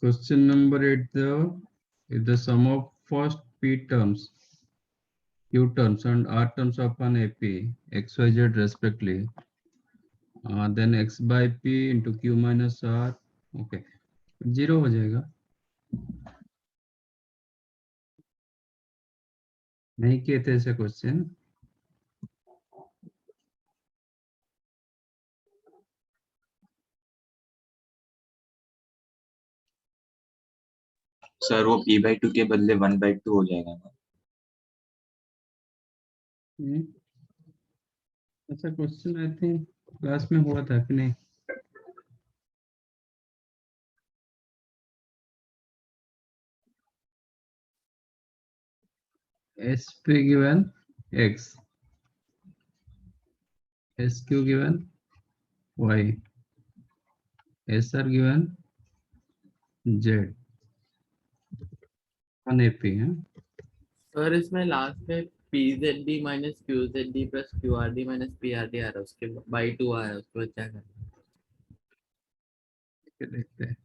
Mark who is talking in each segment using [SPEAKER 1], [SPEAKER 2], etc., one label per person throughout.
[SPEAKER 1] Question number 8, the sum of first P terms, Q terms and R terms upon AP, X, Y, Z respectively, then X by P into Q minus R, okay, 0 हो जाएगा. नहीं किए थे ऐसे question.
[SPEAKER 2] Sir वो p/2 के बदले 1/2 हो जाएगा ना.
[SPEAKER 1] ऐसा क्वेश्चन आई थिंक क्लास में हुआ था कि नहीं. SP given X, SQ given Y, SR given Z on AP है.
[SPEAKER 3] सर इसमें लास्ट में PZD minus QZD plus QRD minus PRD आ रहा है, उसके बाई 2 आया है, उसके बाद क्या करना है?
[SPEAKER 1] देखते हैं.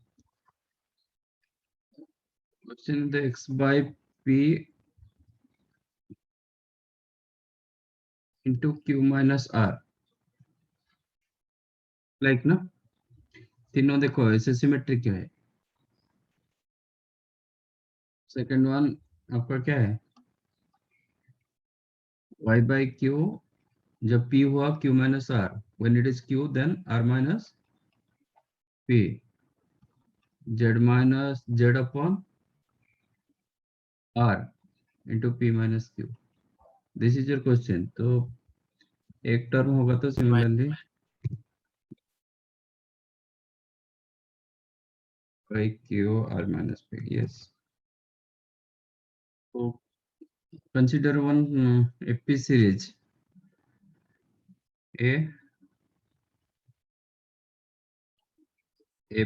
[SPEAKER 1] Question the X by P into Q minus R, like ना, तीनों देखो ऐसे सिमेट्रिक है. सेकंड वन आपका क्या है, y by q, जब p हुआ q minus r, when it is q then r minus p, z minus z upon r into p minus q. This is your question. तो एक term होगा तो similarly by q r minus p. Yes. So consider one AP series A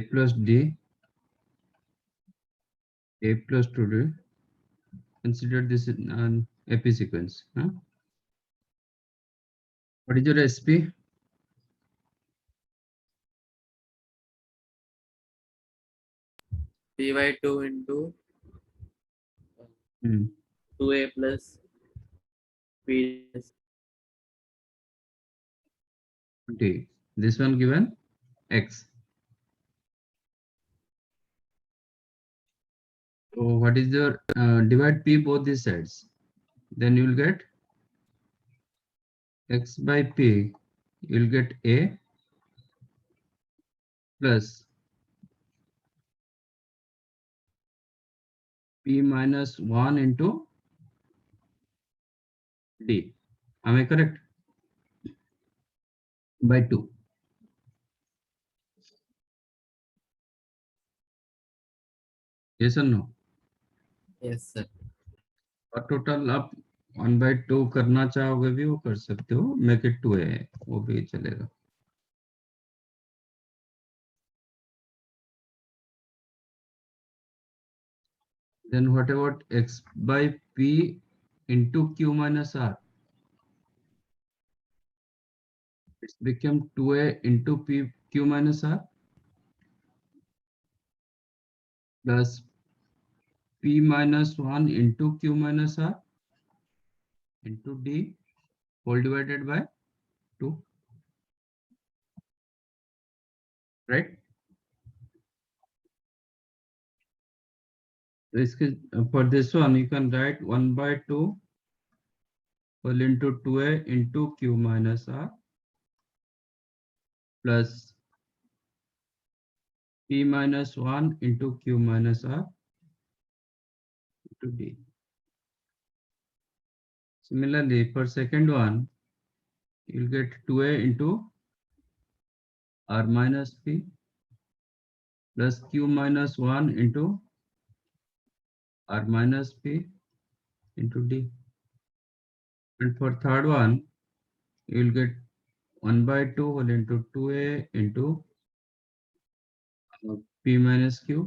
[SPEAKER 1] plus D, A plus 2D. Consider this an AP sequence. Huh? What is your SP?
[SPEAKER 3] P/2 into 2A plus P.
[SPEAKER 1] D. This one given X. So what is your divide P both these sides? Then you will get X by P. You will get A plus P minus 1 into D. Am I correct? By 2. Yes or no?
[SPEAKER 3] Yes sir.
[SPEAKER 1] और total आप 1/2 करना चाहोगे भी वो कर सकते हो. Make it 2 है, वो भी चलेगा. Then what about X by P into Q minus R? It's become 2A into P Q minus R plus P minus 1 into Q minus R into D whole divided by 2, right? For this one, you can write 1/2 whole into 2A into Q minus R plus P minus 1 into Q minus R into D. Similarly, for second one, you'll get 2A into R minus P plus Q minus 1 into R minus P into D. And for third one, you will get 1/2 whole into 2A into P minus Q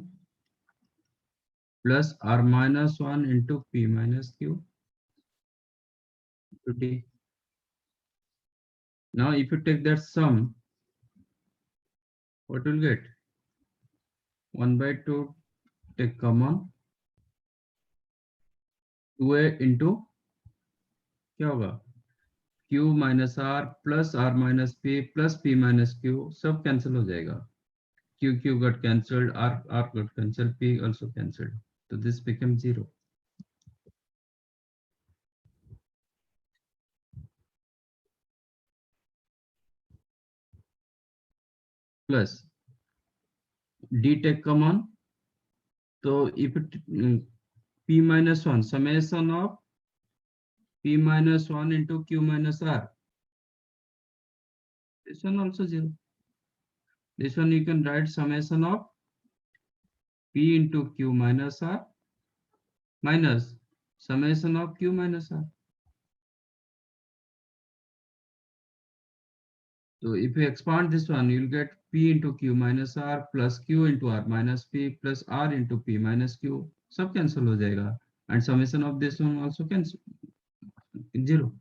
[SPEAKER 1] plus R minus 1 into P minus Q into D. Now, if you take that sum, what will get? 1/2 take common, 2a into क्या होगा, q minus are plus r minus p plus p minus q, सब cancel हो जाएगा. q got cancelled, r got cancelled, p also cancelled, so this becomes 0. Plus d take common, so if it p minus 1 summation of p minus 1 into q minus r, this one also 0. This one you can write summation of p into q minus r minus summation of q minus r. So if you expand this one, you'll get p into q minus r plus q into r minus p plus r into p minus q, सब cancel हो जाएगा, and summation of this one also cancel 0.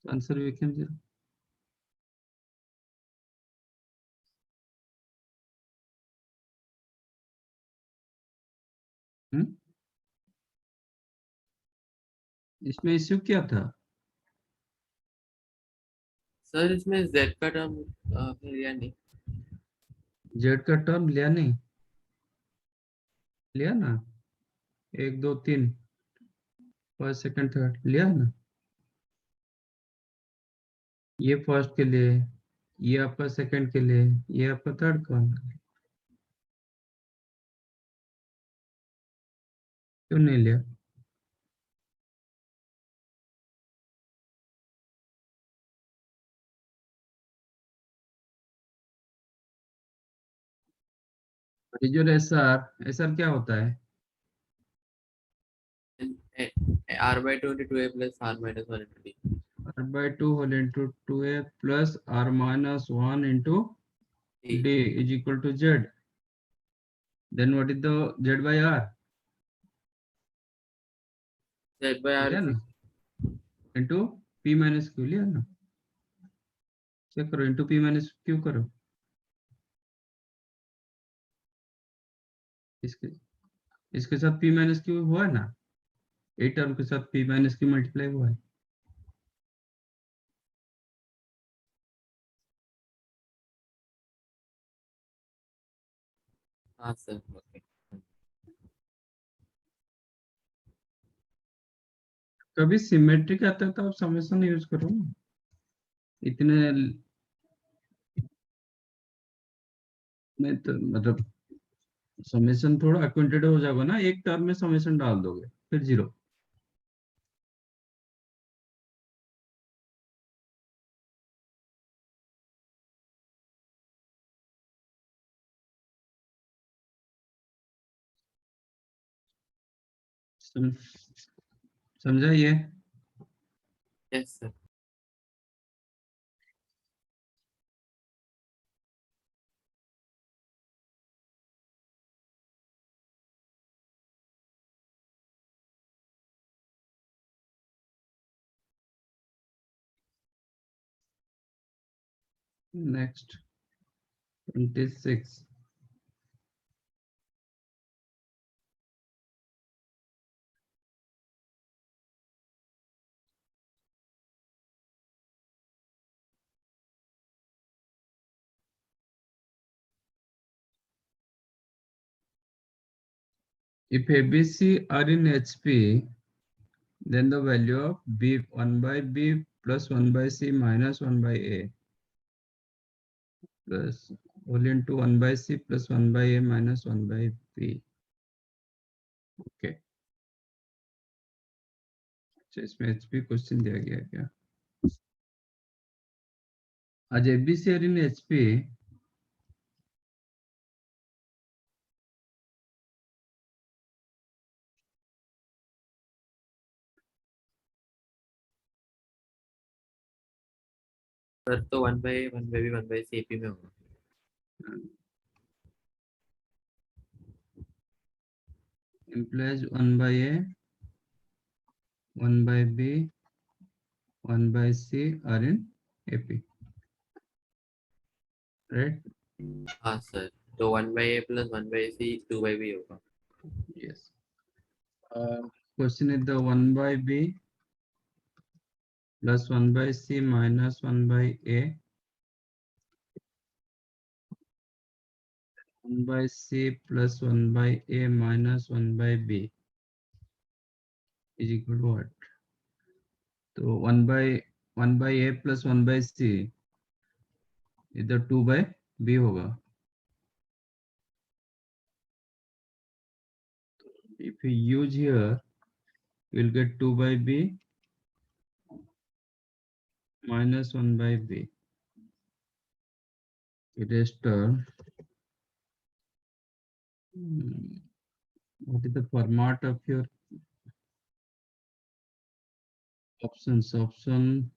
[SPEAKER 1] Answer becomes 0. इसमें issue क्या था?
[SPEAKER 3] Sir इसमें z का term आपने लिया नहीं.
[SPEAKER 1] जेड का टर्म लिया नहीं, लिया ना, 1 2 3 फर्स्ट सेकंड थर्ड लिया ना. ये फर्स्ट के लिए, ये आपका सेकंड के लिए, ये आपका थर्ड का. क्यों नहीं लिया? जो एसआर क्या होता है?
[SPEAKER 3] r/2 into 2a plus r minus 1 into d.
[SPEAKER 1] r/2 whole into 2a plus r minus 1 into d is equal to z. Then what is the z by r?
[SPEAKER 3] z by r
[SPEAKER 1] लिया ना, into p minus q लिया ना. क्या करो, into p minus q करो. इसके इसके साथ p minus q हुआ है ना, ए टर्म के साथ p minus q मल्टीप्लाई हुआ है.
[SPEAKER 3] हाँ सर. ओके.
[SPEAKER 1] कभी सिमेट्रिक आता है तो आप समेशन यूज करो ना. इतने में तो मतलब समेशन थोड़ा अक्वेंटेड हो जाएगा ना, एक टर्म में समेशन डाल दोगे फिर 0. समझा ये?
[SPEAKER 3] Yes sir.
[SPEAKER 1] Next 26. If ABC are in HP, then the value of B 1 by B plus 1 by C minus 1 by A plus whole into 1 by C plus 1 by A minus 1 by B. Okay. अच्छा, इसमें HP question दिया गया क्या? आज ABC are in HP,
[SPEAKER 3] sir तो 1/1 1 by c AP में होगा.
[SPEAKER 1] implies 1 by A, 1 by B, 1 by C are in AP, right?
[SPEAKER 3] हाँ सर, तो 1/a plus 1/c 2/b होगा.
[SPEAKER 1] Yes. Question is the 1/b plus 1/c minus 1/a, 1/c plus 1/a minus 1/b is equal to what? तो 1/a plus 1/c इधर 2/b होगा. If you use here, you'll get 2/b minus 1/b. Erase term. What is the format of your options? Option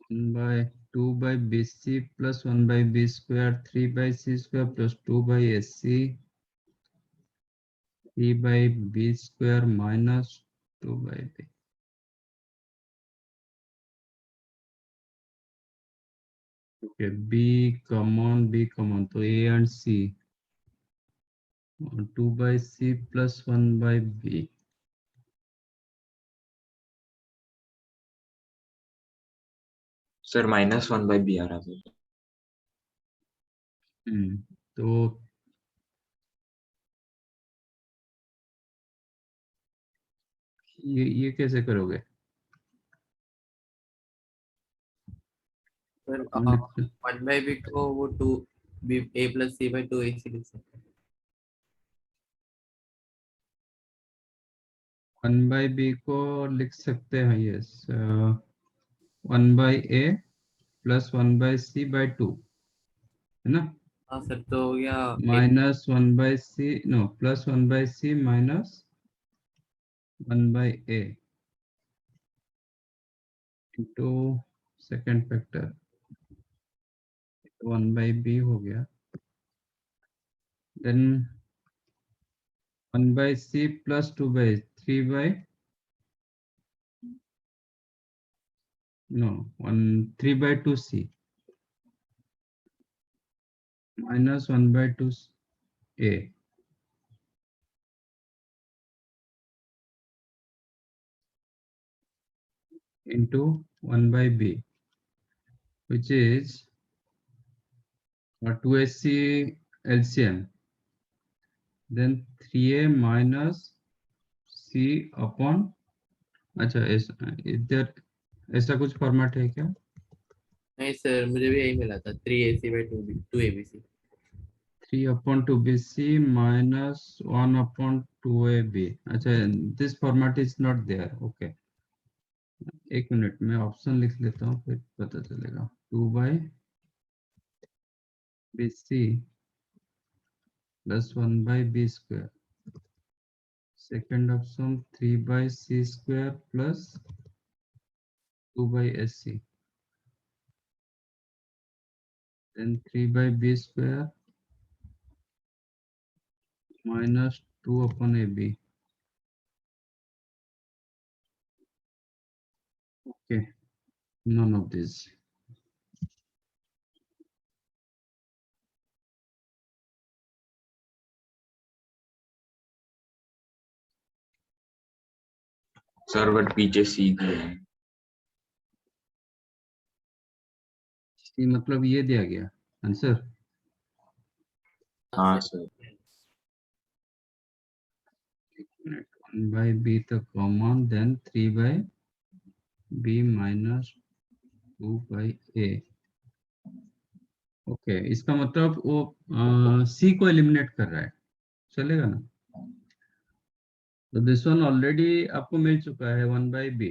[SPEAKER 1] 1/2/bc plus 1/b square, 3/c square plus 2/ac, 3/b square minus 2/b. Okay, b common, so a and c. 2/c plus 1/b.
[SPEAKER 2] Sir -1/b आ रहा है.
[SPEAKER 1] तो ये कैसे करोगे?
[SPEAKER 3] Sir
[SPEAKER 1] अपन लिख
[SPEAKER 3] 1/b को वो 2a plus c by 2ac लिख सकते हैं.
[SPEAKER 1] 1/b को लिख सकते हैं. Yes, 1/a plus 1/c by 2 है ना.
[SPEAKER 3] हाँ सर, तो हो गया
[SPEAKER 1] minus 1/c, no, plus 1/c minus 1/a into second factor 1/b हो गया. Then 1/c plus 2/3 no 3/2c minus 1/2a into 1/b, which is 2ac LCM, then 3a minus c upon. अच्छा, इधर ऐसा कुछ फॉर्मेट है क्या?
[SPEAKER 3] नहीं सर, मुझे भी यही मिला था 3ac by 2abc.
[SPEAKER 1] 3 upon 2bc minus 1 upon 2ab. अच्छा, this format is not there. Okay, एक मिनट में ऑप्शन लिख लेता हूँ, फिर पता चलेगा. 2/bc plus 1/b square. Second option 3/c square plus 2/ac. Then 3/b square minus 2 upon ab. Okay, none of these.
[SPEAKER 2] Sir but पीछे सी दिया है.
[SPEAKER 1] मतलब ये दिया गया आंसर.
[SPEAKER 2] हाँ सर.
[SPEAKER 1] 1/b तो common, then 3/b minus 2/a. Okay, इसका मतलब वो सी को एलिमिनेट कर रहा है, चलेगा ना. तो दिस वन ऑलरेडी आपको मिल चुका है 1/b,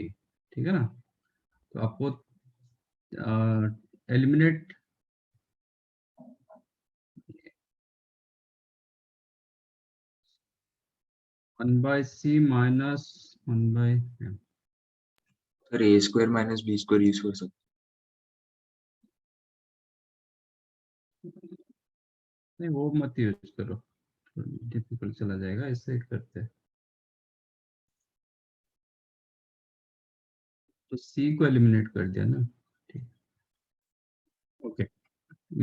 [SPEAKER 1] ठीक है ना. तो आपको eliminate 1/c minus 1/,
[SPEAKER 2] sir a² - b² use कर सकते.
[SPEAKER 1] नहीं वो मत यूज करो, डिफिकल्ट चला जाएगा. इससे करते हैं तो सी को एलिमिनेट कर दिया ना. Okay,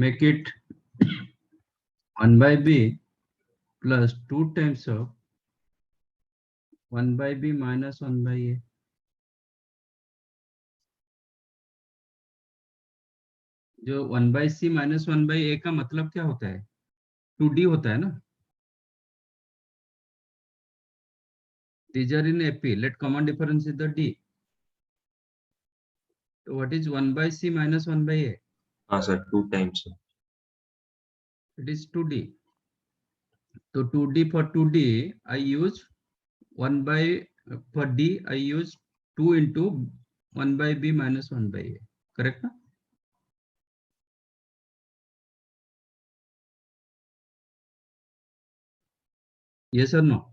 [SPEAKER 1] make it 1 by b plus 2 times of 1 by b minus 1 by a. जो 1 by c minus 1 by a का मतलब क्या होता है? 2d होता है ना. These are in AP. Let common difference is the d. So what is 1 by c minus 1 by a?
[SPEAKER 2] हाँ sir 2 times.
[SPEAKER 1] It is 2d. So 2d, for 2d I use 1 by, for d I use 2 into 1 by b minus 1 by a. Correct ना? Yes or no?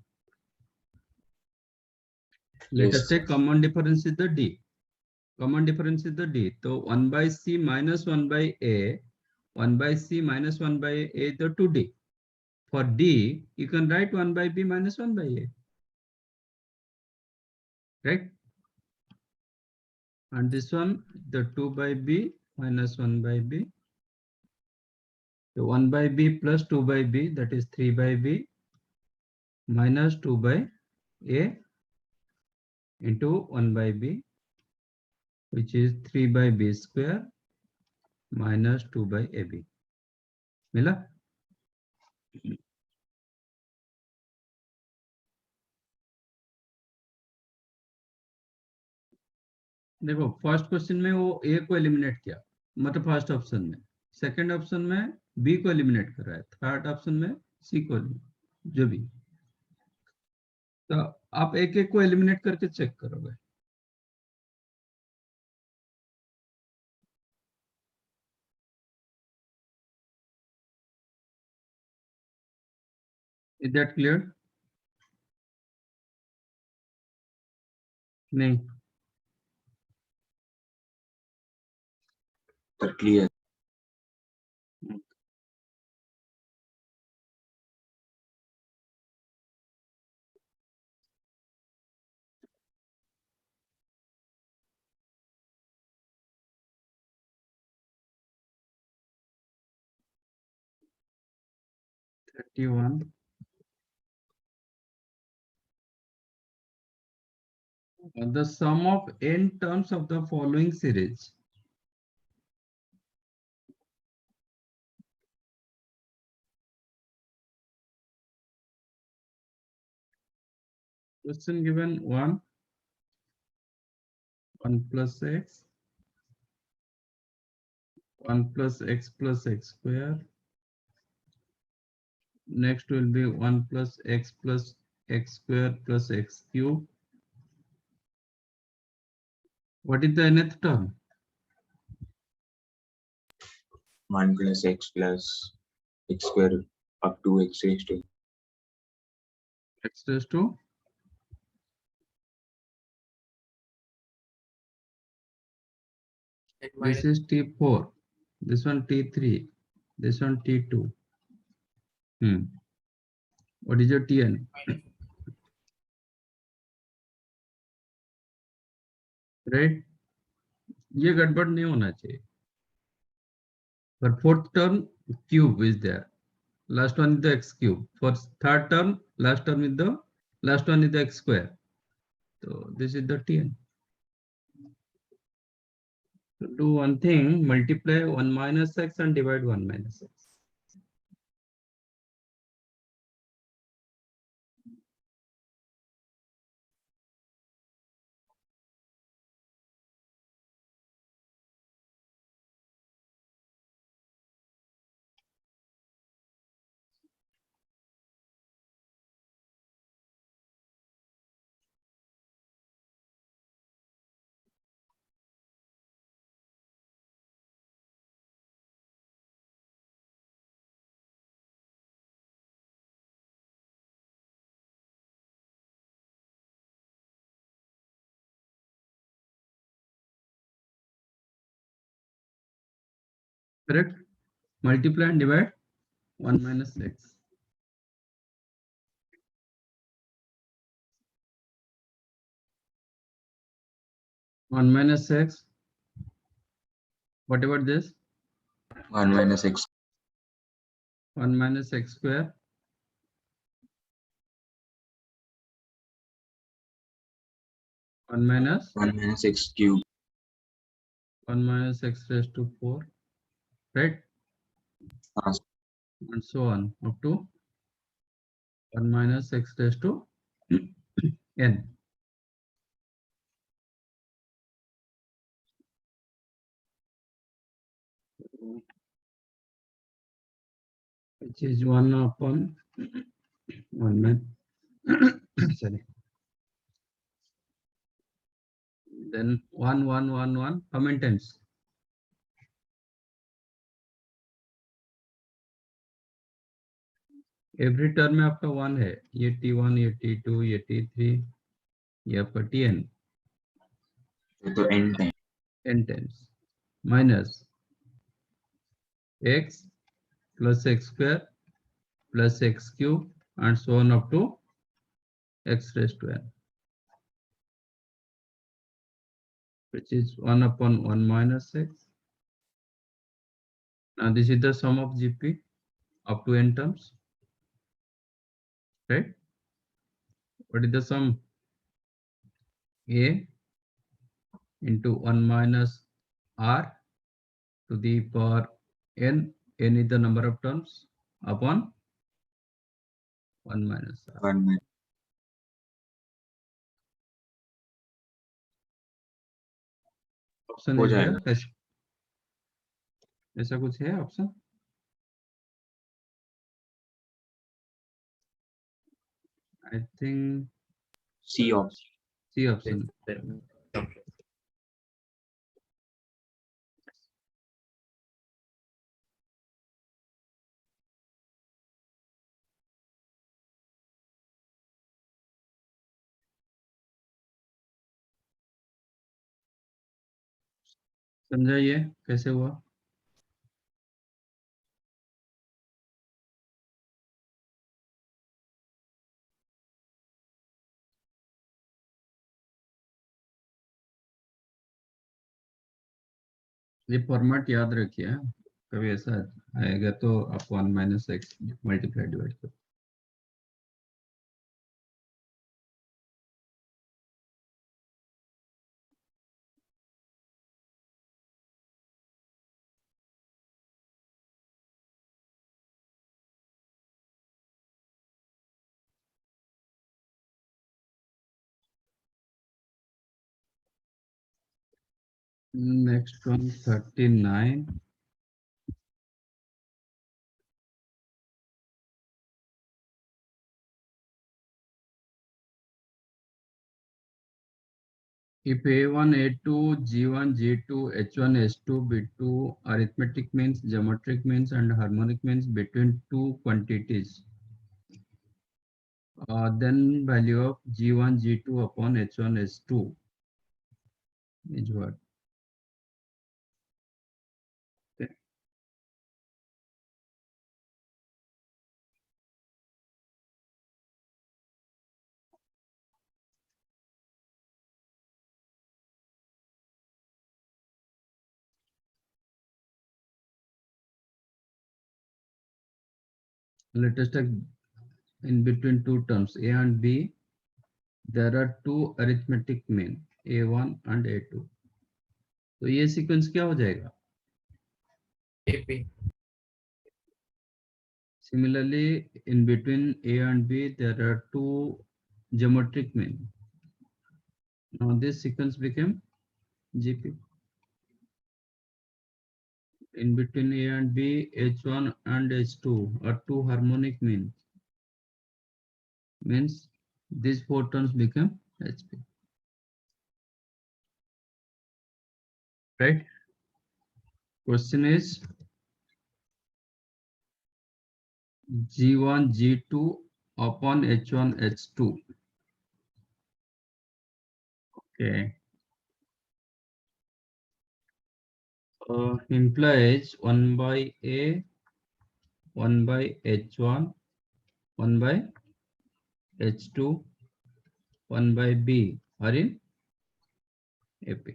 [SPEAKER 1] Let
[SPEAKER 2] Yes,
[SPEAKER 1] us take common difference is the d. Common difference is the d. So 1 by c minus 1 by a, 1 by c minus 1 by a is the 2d. For d, you can write 1 by b minus 1 by a. Right? And this one, the 2 by b minus 1 by b. So 1 by b plus 2 by b, that is 3 by b minus 2 by a into 1 by b, which is 3 by b square minus 2 by ab. मिला? देखो first question में वो ए को eliminate किया, मतलब first option में. Second option में B को एलिमिनेट कर रहा है. थर्ड ऑप्शन में सी को, जो भी. तो आप एक एक को एलिमिनेट करके चेक करोगे. Is that clear? नहीं.
[SPEAKER 2] sir clear.
[SPEAKER 1] One. The sum of n terms of the following series. Question given 1 plus x, 1 plus x square. Next will be 1 plus x square plus x cube. What is the nth term?
[SPEAKER 2] 1 plus x square up to x raised to
[SPEAKER 1] X raised to this is T4, this one T3, this one T2. What is your Tn? Right? ये गड़बड़ नहीं होना चाहिए. For fourth term, cube is there. Last one is the x cube. For third term, last one is the x square. So this is the Tn. So do one thing, multiply 1 minus x and divide 1 minus x. Correct? Multiply and divide 1 minus x. 1 minus x. What about this?
[SPEAKER 2] 1 minus x.
[SPEAKER 1] 1 minus x square. 1 minus
[SPEAKER 2] 1 minus x cube.
[SPEAKER 1] 1 minus x raised to 4, right?
[SPEAKER 2] Uh,
[SPEAKER 1] And so on up to 1 minus x raised to n. Which is 1 upon 1 min. Sorry. Then 1, 1, 1, 1. How many times? Every term में आपका 1 है. ये t1, ये t2, ये t3, ये आपका tn.
[SPEAKER 2] तो n time.
[SPEAKER 1] n times. Minus x plus x square plus x cube and so on up to x raised to n, which is 1 upon 1 minus x. Now this is the sum of GP up to n terms, right? What is the sum? A into 1 minus r to the power n. N is the number of terms upon 1 minus r.
[SPEAKER 2] 1 minus.
[SPEAKER 1] Option
[SPEAKER 2] हो
[SPEAKER 1] is
[SPEAKER 2] जाएगा.
[SPEAKER 1] There. ऐसा कुछ है option? I think
[SPEAKER 2] C option.
[SPEAKER 1] C option. समझाइए कैसे हुआ? ये format याद रखिए. कभी ऐसा आएगा तो आप 1 minus x मल्टीप्लाई डिवाइड करो. Next one, 39. If A1, A2, G1, G2, H1, H2, B2 arithmetic means, geometric means, and harmonic means between two quantities, then value of G1, G2 upon H1, H2 is what? Okay. Let us take in between two terms A and B. There are two arithmetic mean A1 and A2. तो ये sequence क्या हो जाएगा?
[SPEAKER 3] AP.
[SPEAKER 1] Similarly, in between A and B, there are two geometric mean. Now this sequence became GP. In between A and B, H1 and H2 are two harmonic mean. Means these four terms become HP. Right? Question is G1, G2 upon H1, H2. Okay. Implies 1 by A, 1 by H1, 1 by H2, 1 by B are in AP.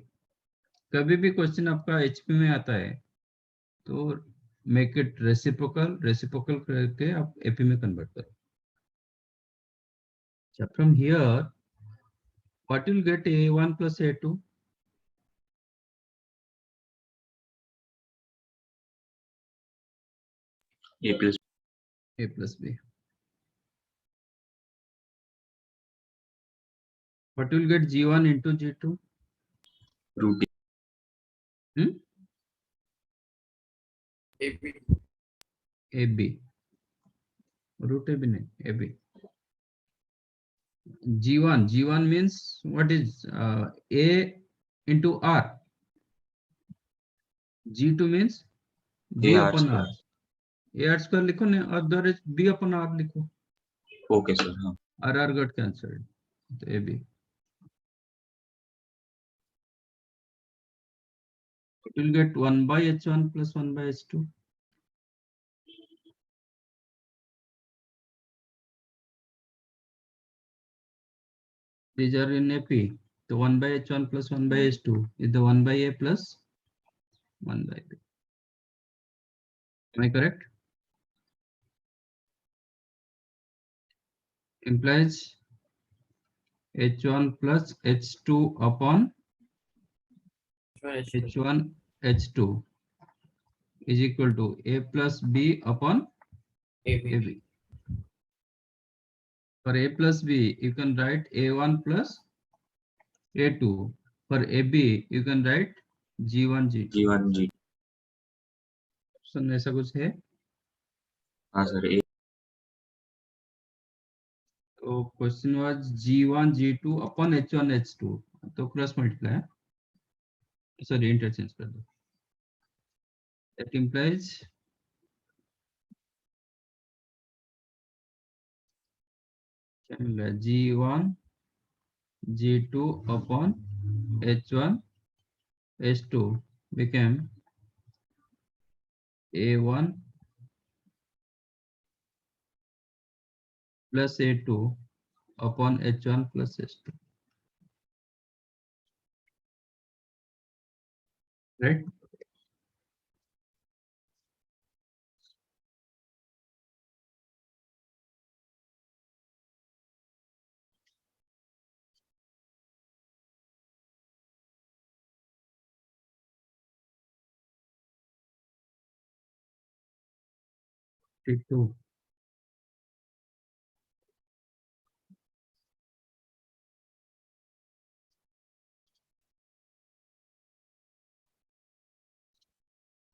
[SPEAKER 1] कभी भी question आपका HP में आता है तो make it reciprocal, reciprocal करके आप AP में कन्वर्ट करो। From here what you'll get a1 plus a2,
[SPEAKER 2] A plus
[SPEAKER 1] a plus b. What you'll get g1 into g2,
[SPEAKER 2] root
[SPEAKER 1] hmm?
[SPEAKER 3] AP.
[SPEAKER 1] ab, root ab nahi, ab. g1 means what is a into r, g2 means b
[SPEAKER 2] A R
[SPEAKER 1] upon r,
[SPEAKER 2] square.
[SPEAKER 1] a r square लिखो ना, other is b upon r लिखो,
[SPEAKER 2] Okay, sir. हाँ.
[SPEAKER 1] r got cancelled, तो ab. You'll get 1 by h1 plus 1 by h2. These are in AP. So 1 by h1 plus 1 by h2 is the 1 by a plus 1 by b. Am I correct? Implies h1 plus h2 upon h1 h2 is equal to a plus b upon
[SPEAKER 3] AB.
[SPEAKER 1] ab. For a plus b, you can write a1 plus a2. For ab, you can write g1 g2.
[SPEAKER 2] G1 G.
[SPEAKER 1] Option ऐसा कुछ है?
[SPEAKER 2] हाँ sir. A
[SPEAKER 1] तो question was g1 g2 upon h1 h2, तो cross multiply है, sorry interchange कर दो. That implies g1 g2 upon h1 h2 became a1 plus a2 upon h1 plus h2, right? T2.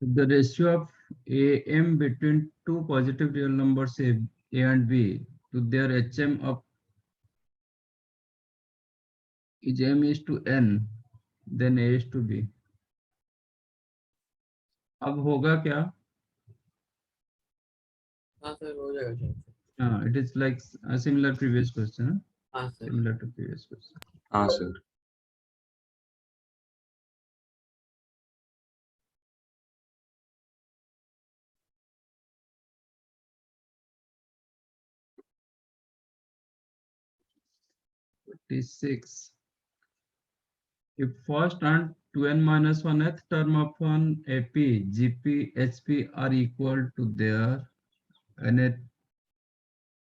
[SPEAKER 1] The ratio of am between two positive real numbers a and b to their hm of is m is to n, then a is to b. अब होगा क्या?
[SPEAKER 3] हाँ sir हो जाएगा शायद से.
[SPEAKER 1] It is like a similar previous question,
[SPEAKER 3] हाँ sir.
[SPEAKER 1] similar to previous question.
[SPEAKER 2] हाँ sir.
[SPEAKER 1] T6. If first and 2n minus 1th term of an AP, GP, HP are equal to their nth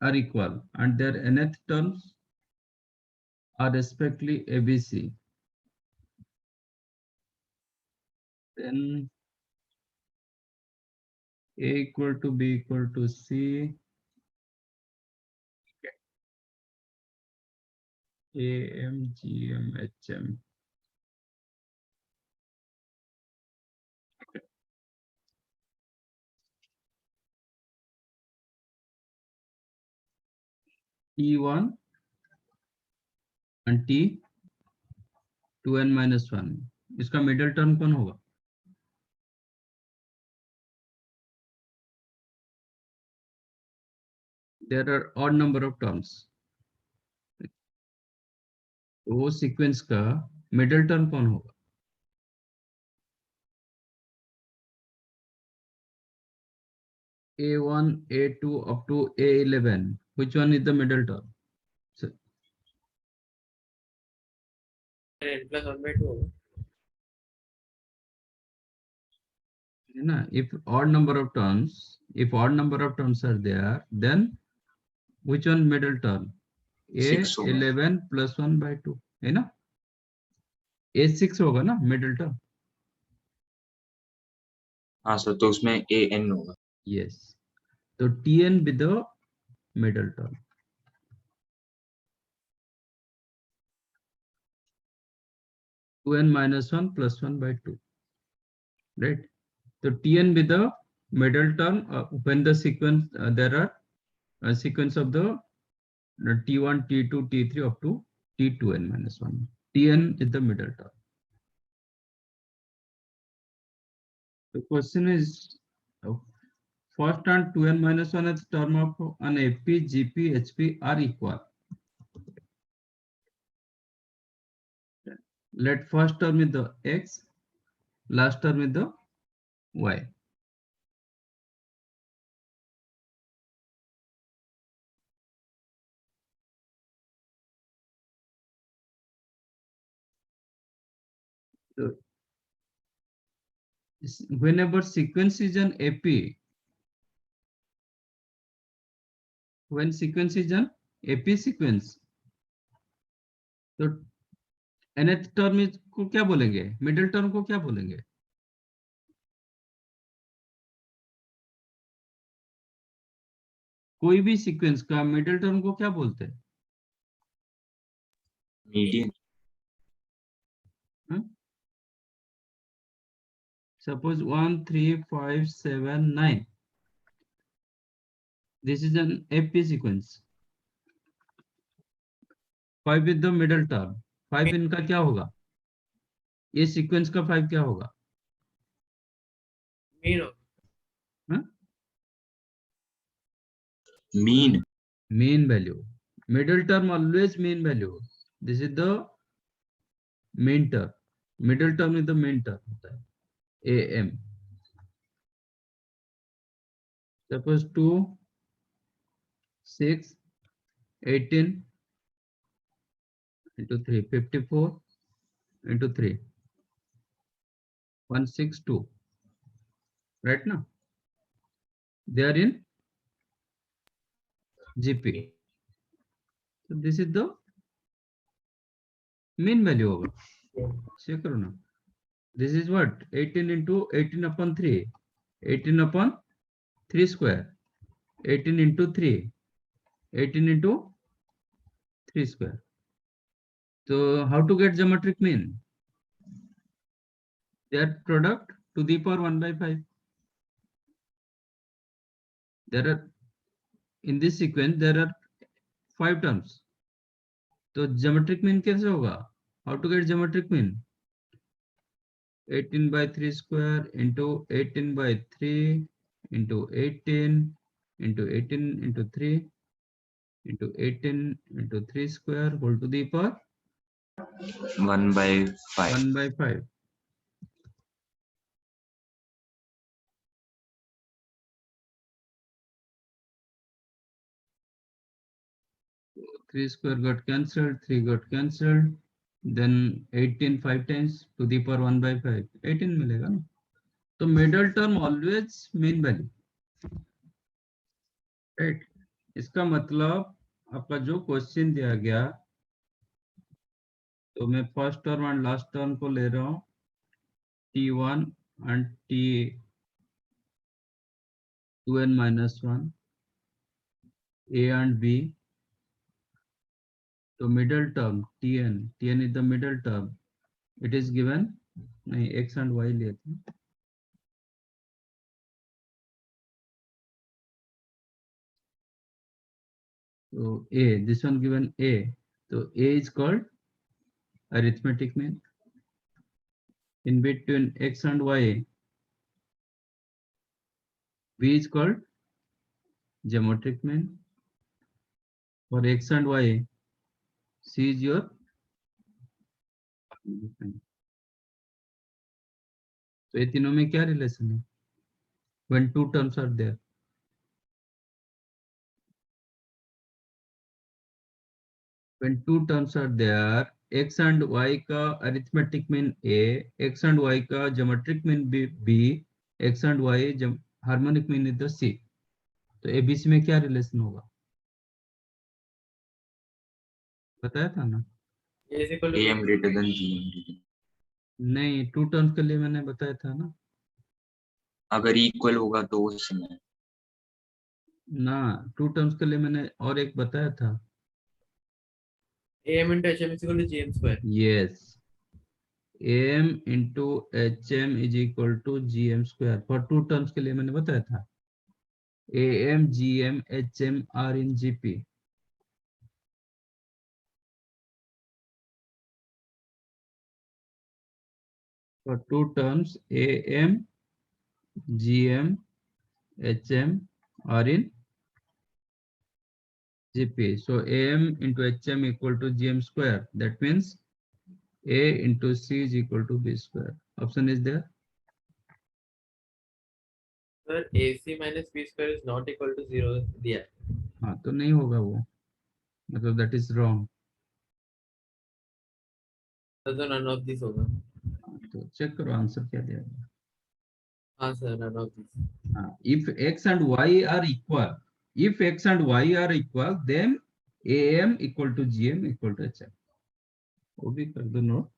[SPEAKER 1] are equal and their nth terms are respectively ABC, then A equal to B equal to C, AM, GM, HM. T1 and T 2n minus 1. इसका middle term कौन होगा? There are odd number of terms. वो sequence का middle term कौन होगा? A1, A2 up to A11. Which one is the middle term? So,
[SPEAKER 3] n plus 1 by 2 होगा.
[SPEAKER 1] है ना? If odd number of terms, are there, then which one middle term?
[SPEAKER 2] 6 होगा।
[SPEAKER 1] A11 plus 1 by 2, है ना? A6 होगा ना middle term?
[SPEAKER 2] हाँ sir, तो उसमें an होगा।
[SPEAKER 1] Yes. तो Tn with the middle term. Two n minus 1 plus 1 by 2. Right? So Tn with the middle term when the sequence there are a sequence of the T1, T2, T3 up to T2n minus 1. Tn is the middle term. The question is first and 2n minus 1 as term of an AP, GP, HP are equal. Let first term is the X, last term is the Y. So whenever sequence is an AP, when sequence is an AP sequence, तो nth term को क्या बोलेंगे? Middle term को क्या बोलेंगे? कोई भी sequence का मिडिल टर्म को क्या बोलते हैं?
[SPEAKER 2] Median.
[SPEAKER 1] Suppose 1, 3, 5, 7, 9. This is an AP sequence. 5 is the middle term. 5 इनका क्या होगा? ये सीक्वेंस का 5 क्या होगा?
[SPEAKER 2] Mean.
[SPEAKER 1] Mean value. Middle term always mean value. This is the mean term. Middle term is the mean term. AM. Suppose 2, 6, 18 into 3, 54 into 3, 162. Right now? They are in GP. So this is the mean value over. Check करो ना. This is what? 18 into 18 upon 3. 18 upon 3 square. 18 into 3. 18 into 3 square. So how to get geometric mean? Their product to the power 1 by 5. There are, in this sequence, there are 5 terms. So geometric mean कैसे होगा? How to get geometric mean? 18 by 3 square into 18 by 3 into 18 into 18 into 3 into 18 into 3 square whole to the power
[SPEAKER 2] 1 by 5।
[SPEAKER 1] 1 by 5. So 3 square got cancelled, 3 got cancelled, then 18 5 times to the power 1 by 5. 18 मिलेगा ना? तो middle term always mean value. Right? इसका मतलब आपका जो question दिया गया, तो मैं first term and last term को ले रहा हूँ T1 and T2n minus 1, A and B. So middle term Tn is the middle term. It is given, नहीं X and Y लिए थे. So A, this one given A. So A is called arithmetic mean. In between X and Y, B is called geometric mean. For X and Y, C is your तो ये तीनों में क्या relation है? When two terms are there. When two terms are there, X and Y का arithmetic mean A, X and Y का geometric mean B, x and y जब harmonic mean is the c, तो abc में क्या relation होगा, बताया था ना?
[SPEAKER 3] A is equal to
[SPEAKER 2] AM
[SPEAKER 3] B.
[SPEAKER 2] greater than GM.
[SPEAKER 1] नहीं, टू टर्म्स के लिए मैंने बताया था ना।
[SPEAKER 2] अगर इक्वल होगा तो उस समय
[SPEAKER 1] ना, टू टर्म्स के लिए मैंने और एक बताया था।
[SPEAKER 3] AM into HM is equal to GM square.
[SPEAKER 1] Yes, am into hm is equal to gm square, for two terms के लिए मैंने बताया था। am gm hm are in gp। For two terms am gm hm are in gp, so am into hm equal to gm square, that means a into c is equal to b square. Option is there?
[SPEAKER 3] Sir, AC minus B square is not equal to 0 दिया है.
[SPEAKER 1] हाँ, तो नहीं होगा वो, मतलब that is wrong.
[SPEAKER 3] तो none of this होगा.
[SPEAKER 1] तो चेक करो आंसर क्या दिया है।
[SPEAKER 3] हाँ sir, none of this.
[SPEAKER 1] If x and y are equal, if x and y are equal, then am equal to gm equal to hm. वो भी कर दो नोट।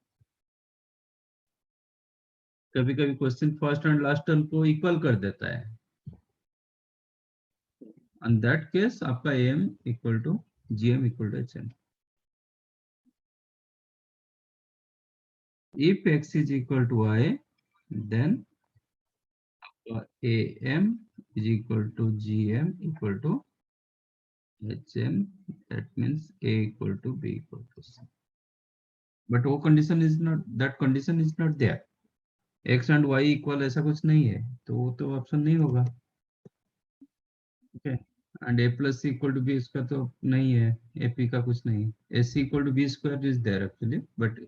[SPEAKER 1] कभी कभी question first and last term को इक्वल कर देता है, and that case आपका am equal to gm equal to hm. If x is equal to y, then am is equal to gm equal to hm. That means a equal to b equal to c. But वो condition is not, that condition is not there. x and y equal ऐसा कुछ नहीं है, तो वो तो option नहीं होगा। Okay, and a plus c equal to b, इसका तो नहीं है, ap का कुछ नहीं है। ac equal to b square is there actually, but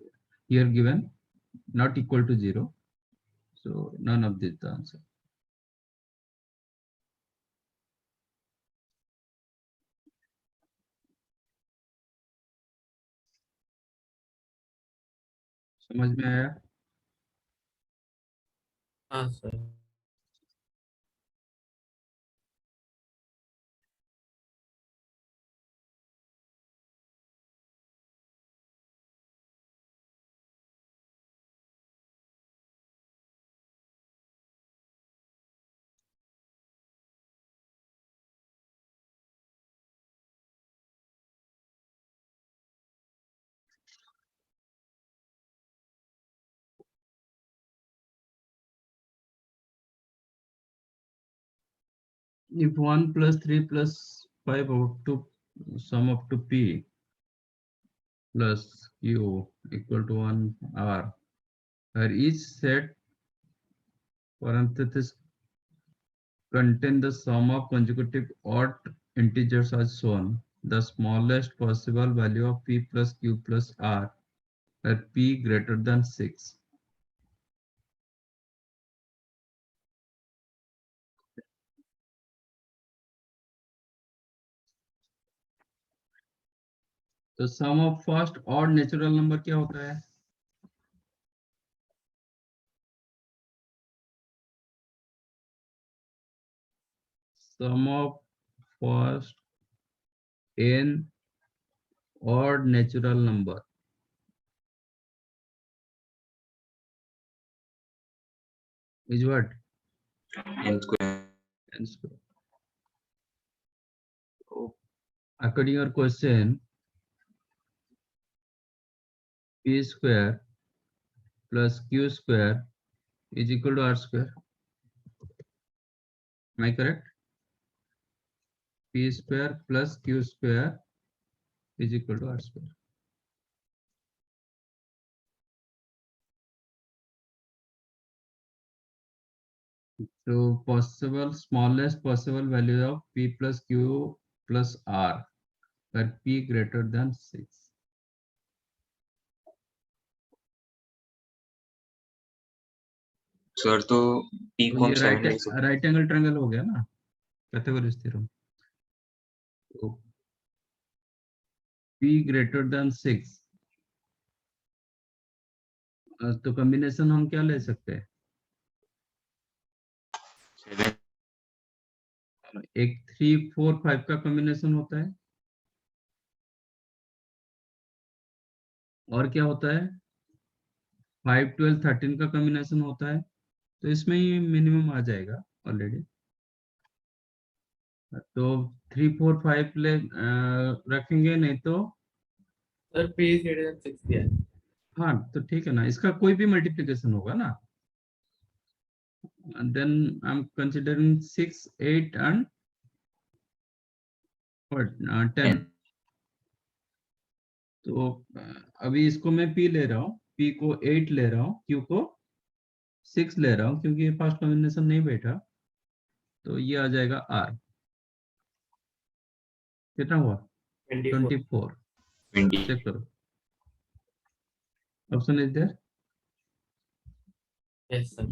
[SPEAKER 1] here given not equal to 0, so none of this the answer. समझ में आया?
[SPEAKER 3] हाँ sir.
[SPEAKER 1] If 1 plus 3 plus 5 up to sum up to p plus q equal to 1 r, where each set parenthesis contain the sum of consecutive odd integers as shown, the smallest possible value of p plus q plus r, where p greater than 6. तो sum of first odd natural number क्या होता है? Sum of first n odd natural number is what?
[SPEAKER 2] n square.
[SPEAKER 1] N square. So, according to your question, p square plus q square is equal to r square. Am I correct? P square plus q square is equal to r square. So possible smallest possible value of p plus q plus r, where p greater than 6.
[SPEAKER 2] Sir तो p
[SPEAKER 1] तो
[SPEAKER 2] को हम
[SPEAKER 1] ये
[SPEAKER 2] side में ले सकते
[SPEAKER 1] right angle triangle हो गया ना, पाइथागोरस थ्योरम। तो p greater than 6, तो कॉम्बिनेशन हम क्या ले सकते हैं?
[SPEAKER 2] 7
[SPEAKER 1] एक 3 4 5 का कॉम्बिनेशन होता है, और क्या होता है 5 12 13 का कॉम्बिनेशन होता है। तो इसमें ही मिनिमम आ जाएगा ऑलरेडी। तो 3 4 5 ले रखेंगे, नहीं तो
[SPEAKER 3] sir p is greater than 6 दिया है।
[SPEAKER 1] हाँ तो ठीक है ना, इसका कोई भी मल्टीप्लिकेशन होगा ना। Then I am considering 6 8 and 10। तो अभी इसको मैं p ले रहा हूँ, p को 8 ले रहा हूँ, q को 6 ले रहा हूँ, क्योंकि ये फर्स्ट कॉम्बिनेशन नहीं बैठा। तो ये आ जाएगा r। कितना हुआ
[SPEAKER 3] 24
[SPEAKER 1] 24।
[SPEAKER 2] 20
[SPEAKER 1] चेक करो, option is there.
[SPEAKER 3] yes sir।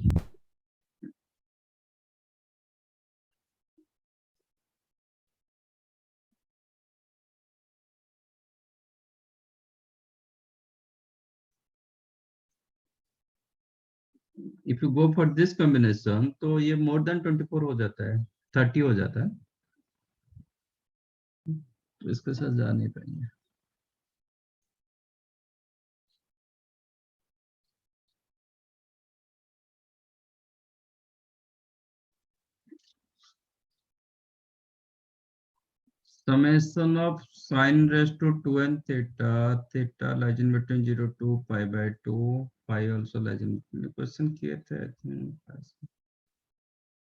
[SPEAKER 1] If you go for this combination तो ये मोर देन 24 हो जाता है, 30 हो जाता है। तो इसके साथ जा नहीं पाएंगे। Summation of sine raised to 2n theta, theta lies in between 0 to pi by 2, pi also lies in between. Question किए थे I think.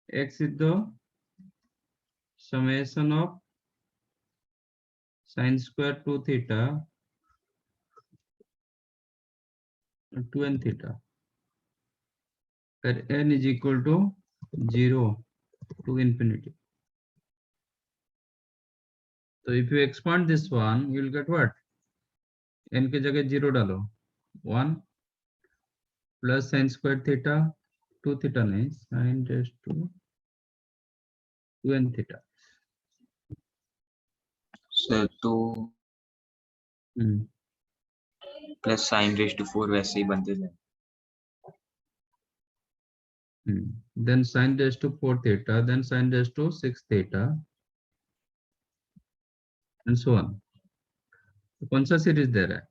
[SPEAKER 1] X is the summation of sine square 2 theta 2n theta, where n is equal to 0 to infinity. So if you expand this one, you will get what? n के जगह 0 डालो, 1 plus sine square theta 2 theta नहीं, sine raised to 2n theta.
[SPEAKER 2] Sir तो plus sign raise to 4 वैसे ही बनते जाए।
[SPEAKER 1] Then sine raised to 4 theta, then sine raised to 6 theta, and so on. तो कौन सा सीरीज दे रहा है?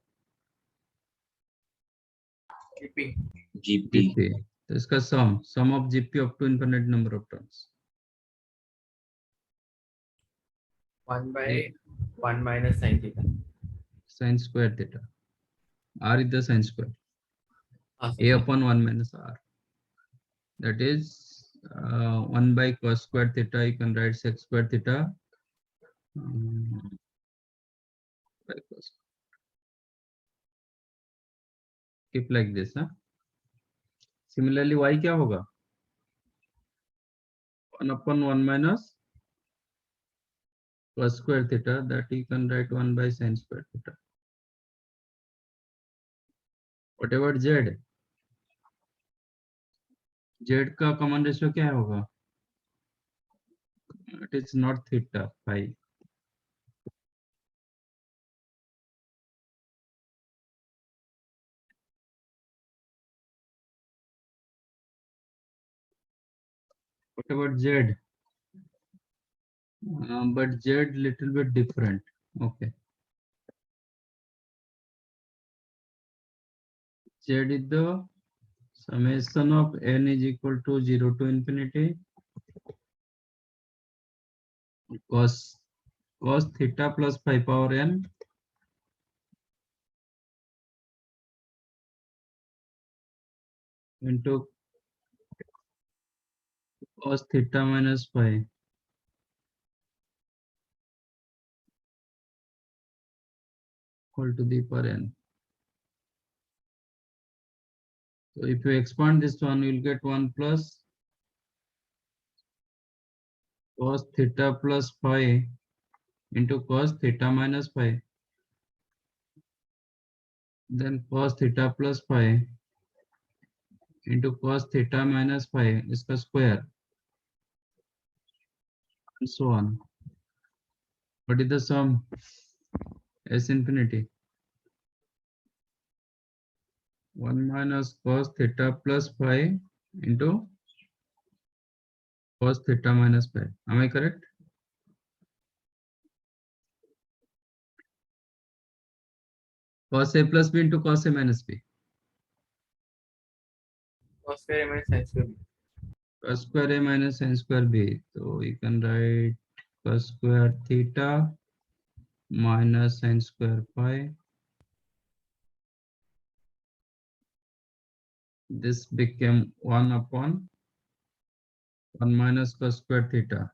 [SPEAKER 3] GP
[SPEAKER 2] GP
[SPEAKER 1] GP। तो इसका sum of GP up to infinite number of terms
[SPEAKER 3] 1 by 1 minus sin theta।
[SPEAKER 1] sin square theta, r is the sin square,
[SPEAKER 3] हाँ
[SPEAKER 1] a
[SPEAKER 3] sir
[SPEAKER 1] upon 1 minus r, that is 1 by cos square theta. You can write sec square theta by cos. Keep like this, huh? Similarly y क्या होगा 1 upon 1 minus cos square theta, that you can write 1 by sin square theta. Whatever z, z का common ratio क्या होगा? It is not theta, phi. What about z? But z little bit different. Okay. Z is the summation of n is equal to 0 to infinity cos theta plus pi power n into cos theta minus pi equal to the power n. So if you expand this one, you will get 1 plus cos theta plus pi into cos theta minus pi, then cos theta plus pi into cos theta minus pi, इसका square, and so on. What is the sum? S infinity 1 minus cos theta plus pi into cos theta minus pi. Am I correct? Cos a plus b into cos a minus b.
[SPEAKER 3] cos square minus sin square.
[SPEAKER 1] Cos square a minus sin square b. So you can write cos square theta minus sin square pi. This became 1 upon 1 minus cos square theta.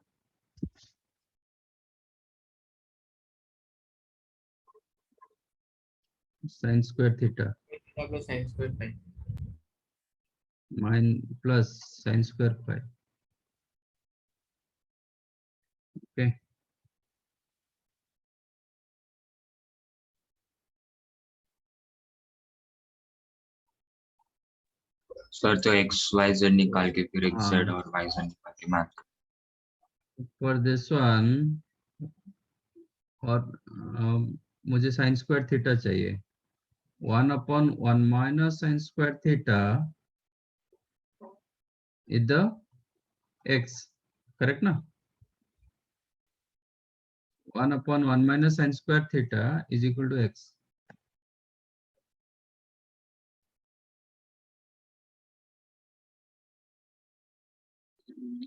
[SPEAKER 1] Sin square theta
[SPEAKER 3] Theta plus sin square pi.
[SPEAKER 1] plus sin square pi. Okay.
[SPEAKER 2] Sir तो x Y Z निकाल के फिर x Z
[SPEAKER 1] हाँ.
[SPEAKER 2] और Y Z निकाल के math
[SPEAKER 1] For this one और मुझे sin square theta चाहिए. 1 upon 1 minus sin square theta is the x. Correct na? 1 upon 1 minus sin square theta is equal to x.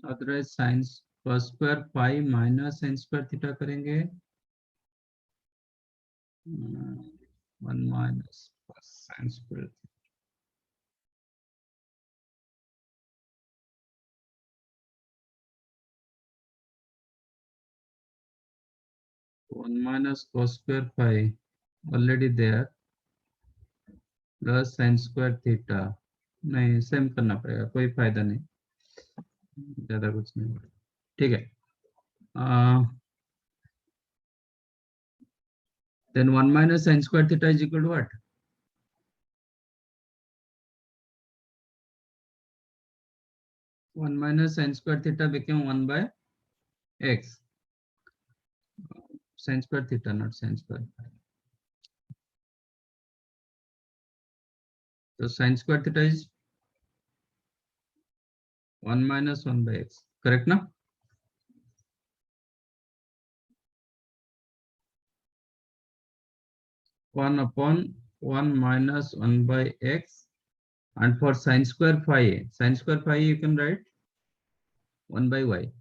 [SPEAKER 1] Otherwise sin cos square pi minus sin square theta करेंगे. 1 minus cos sin square. One minus cos square pi already there plus sin square theta. नहीं same करना पड़ेगा, कोई फायदा नहीं, ज्यादा कुछ नहीं. ठीक है. Then 1 minus sin square theta is equal to what? 1 minus sin square theta became 1 by x. Sin square theta, not sin square. So sin square theta is 1 minus 1 by x. Correct na? One upon 1 minus 1 by x. And for sin square phi you can write 1 by y.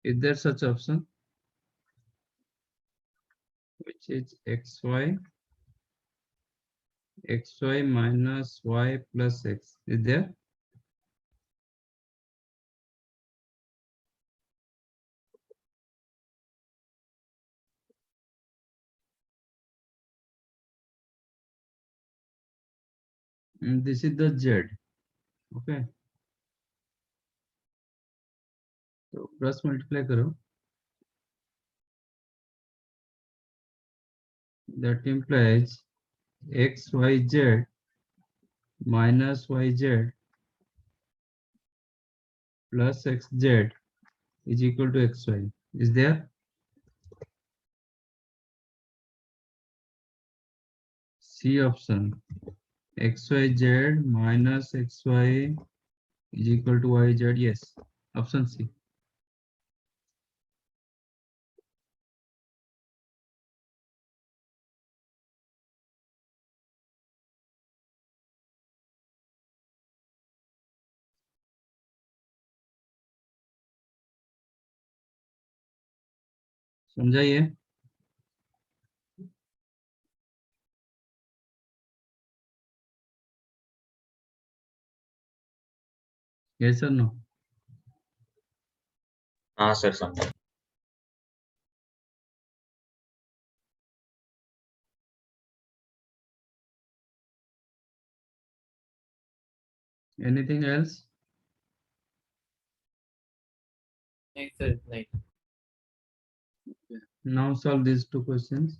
[SPEAKER 1] Is there such option? Which is xy minus y plus x. Is there? And this is the z. Okay. So cross multiply करो. That implies xyz minus yz plus xz is equal to xy. Is there? C option. xyz minus xy is equal to yz. Yes. Option C. समझाइए. Yes or no?
[SPEAKER 2] हाँ sir समझा.
[SPEAKER 1] Anything else?
[SPEAKER 3] Next sir, like
[SPEAKER 1] Now solve these two questions.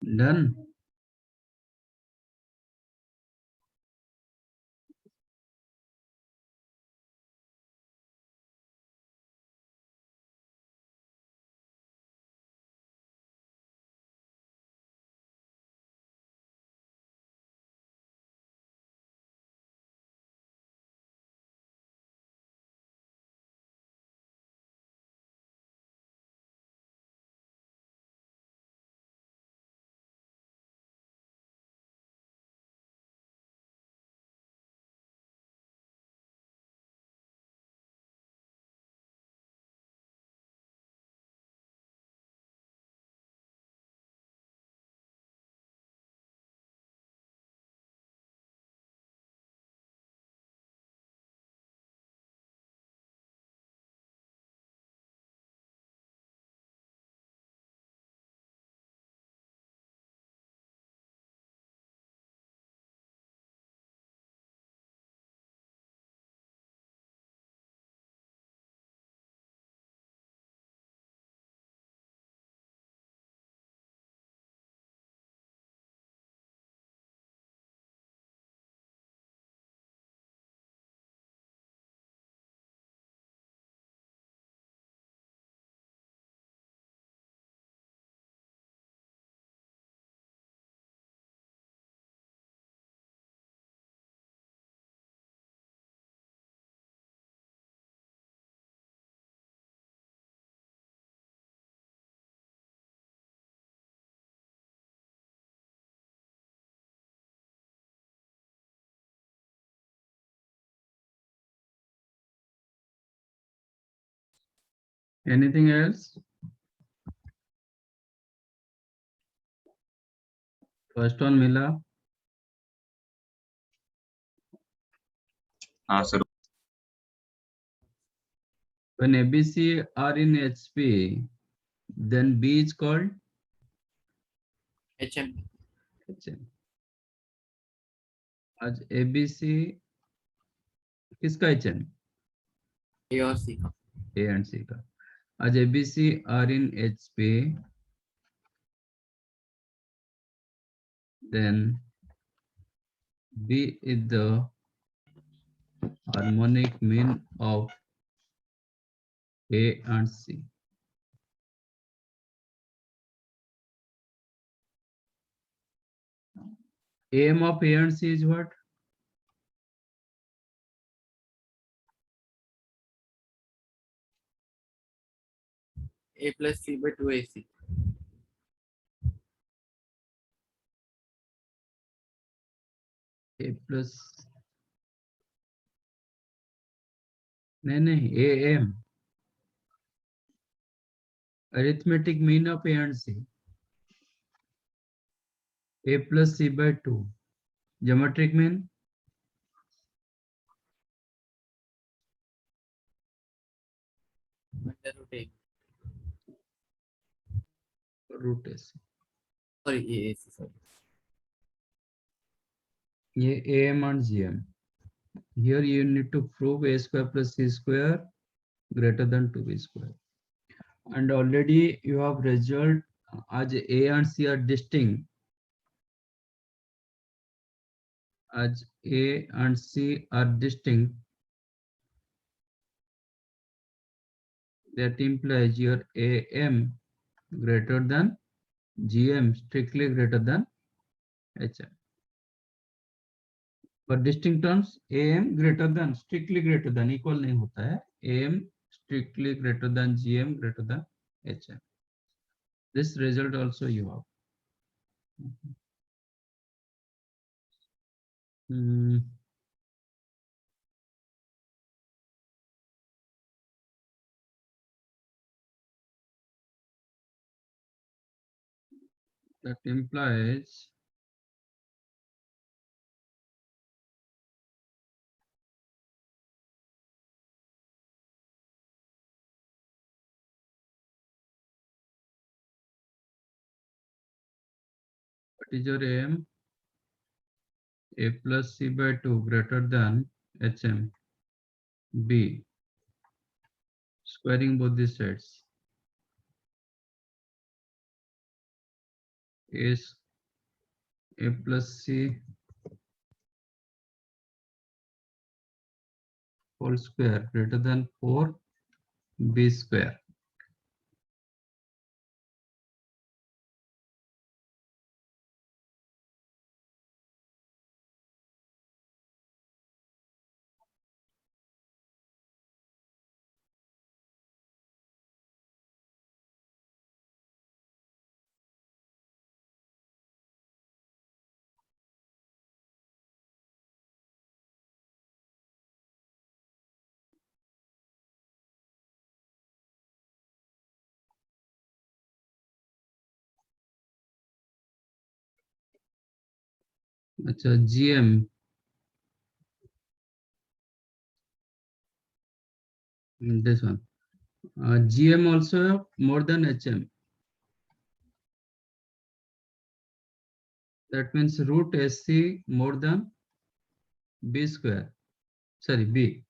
[SPEAKER 1] Done. Anything else? First one Mila.
[SPEAKER 2] Sir.
[SPEAKER 1] When ABC are in HP, then B is called
[SPEAKER 3] HM.
[SPEAKER 1] HM. आज ABC किसका HM?
[SPEAKER 3] A और C का.
[SPEAKER 1] A and C का. आज ABC are in HP, then B is the harmonic mean of A and C. AM of A and C is what?
[SPEAKER 3] A plus C by 2 AC.
[SPEAKER 1] A plus नहीं AM arithmetic mean of A and C. A plus C by 2. Geometric mean
[SPEAKER 3] Under root A.
[SPEAKER 1] root AC.
[SPEAKER 3] Sorry, AC. Sorry.
[SPEAKER 1] ये AM and GM. Here you need to prove A square plus C square greater than 2B square. And already you have result as A and C are distinct. As A and C are distinct, that implies your AM greater than GM, strictly greater than HM. For distinct terms, AM greater than, strictly greater than, equal नहीं होता है. AM strictly greater than GM greater than HM. This result also you have. That implies what is your AM? A plus C by 2 greater than HM. B. Squaring both the sides. is a plus c whole square greater than 4b square. अच्छा GM this one GM also more than HM. That means root SC more than B square. Sorry, B.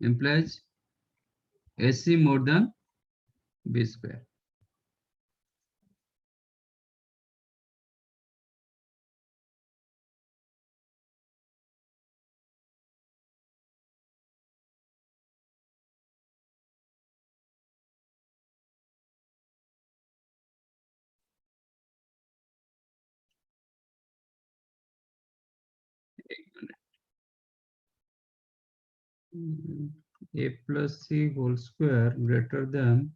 [SPEAKER 1] Implies SC more than B square. A plus C whole square greater than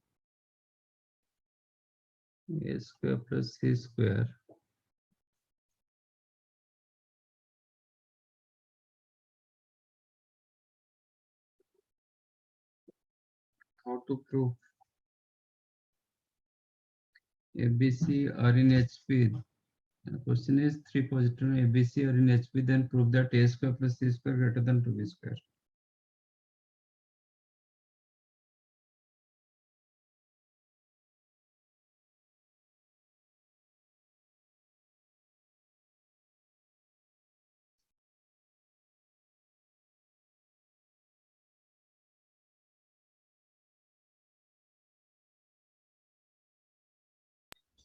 [SPEAKER 1] A square plus C square. How to prove? ABC are in HP. The question is 3 positive ABC are in HP, then prove that A square plus C square greater than 2B square.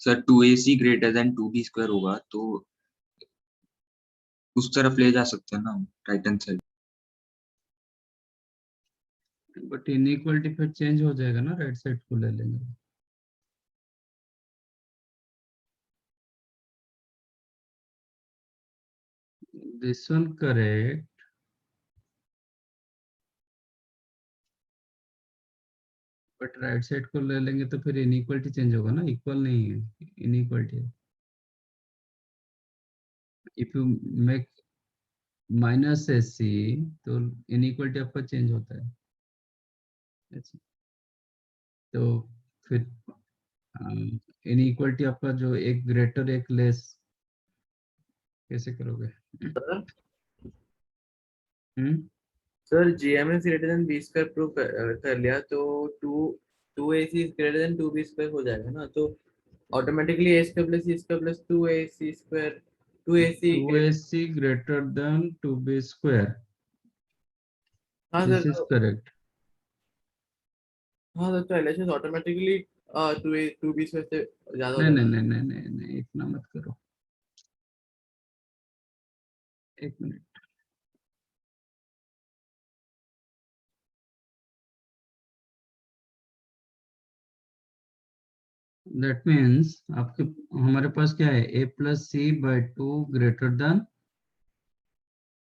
[SPEAKER 2] Sir 2ac greater than 2b square होगा तो उस तरफ ले जा सकते हैं ना right hand side.
[SPEAKER 1] But inequality फिर चेंज हो जाएगा ना, राइट साइड को ले लेंगे. This one correct. But right side को ले लेंगे तो फिर इनइक्वालिटी चेंज होगा ना, इक्वल नहीं है, इनइक्वालिटी है. If you make minus SC तो इनइक्वालिटी आपका चेंज होता है. अच्छा, तो फिर इनइक्वालिटी आपका जो एक ग्रेटर एक लेस कैसे करोगे?
[SPEAKER 3] Sir GM is greater than B square prove कर लिया तो 2AC is greater than 2B square हो जाएगा ना, तो automatically A square plus C square plus 2AC square
[SPEAKER 1] 2AC greater than 2B square.
[SPEAKER 3] हाँ
[SPEAKER 1] This
[SPEAKER 3] सर,
[SPEAKER 1] is correct.
[SPEAKER 3] हाँ sir, तो LHS ऑटोमेटिकली 2B square से ज्यादा हो
[SPEAKER 1] नहीं
[SPEAKER 3] जाएगा.
[SPEAKER 1] नहीं नहीं नहीं नहीं, इतना मत करो. एक मिनट. That means आपके हमारे पास क्या है? A plus C by 2 greater than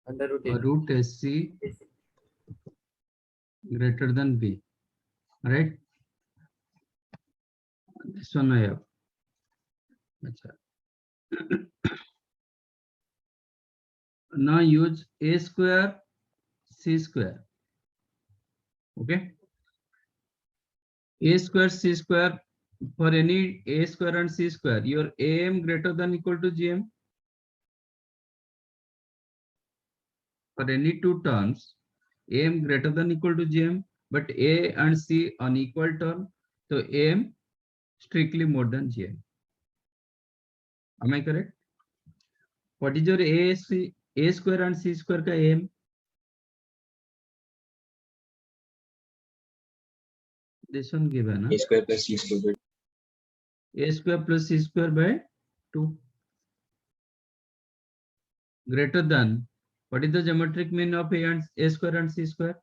[SPEAKER 3] under root
[SPEAKER 1] root SC greater than B, right? This one I have. अच्छा. Now use A square C square. Okay. A square C square, for any A square and C square, your AM greater than equal to GM. For any two terms, AM greater than equal to GM, but A and C unequal term, so AM strictly more than GM. Am I correct? What is your A square and C square का AM? This one given,
[SPEAKER 2] A square plus C square.
[SPEAKER 1] a square plus c square by 2 greater than, what is the geometric mean of a square and c square?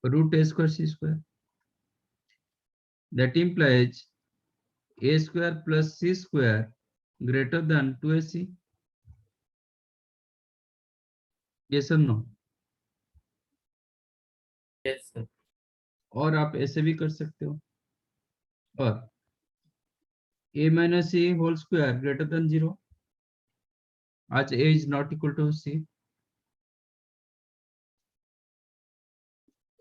[SPEAKER 1] Root a square c square. That implies a square plus c square greater than 2ac. Yes or no?
[SPEAKER 3] Yes, sir.
[SPEAKER 1] और आप ऐसे भी कर सकते हो, और a minus c whole square greater than 0 आज a is not equal to c.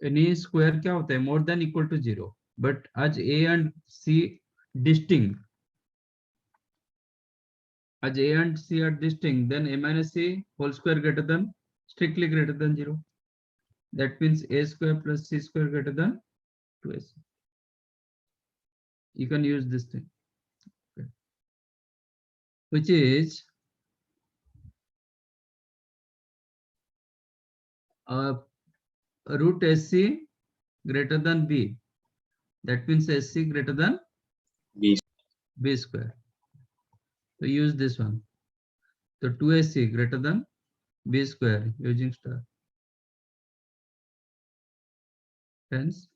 [SPEAKER 1] any square क्या होता है, more than equal to 0, but आज a and c distinct, as a and c are distinct, then a minus c whole square greater than, strictly greater than 0. That means a square plus c square greater than 2ac. You can use this thing, okay, which is root sc greater than b. That means sc greater than
[SPEAKER 2] B.
[SPEAKER 1] b square. So use this one. So 2ac greater than b square using star. Hence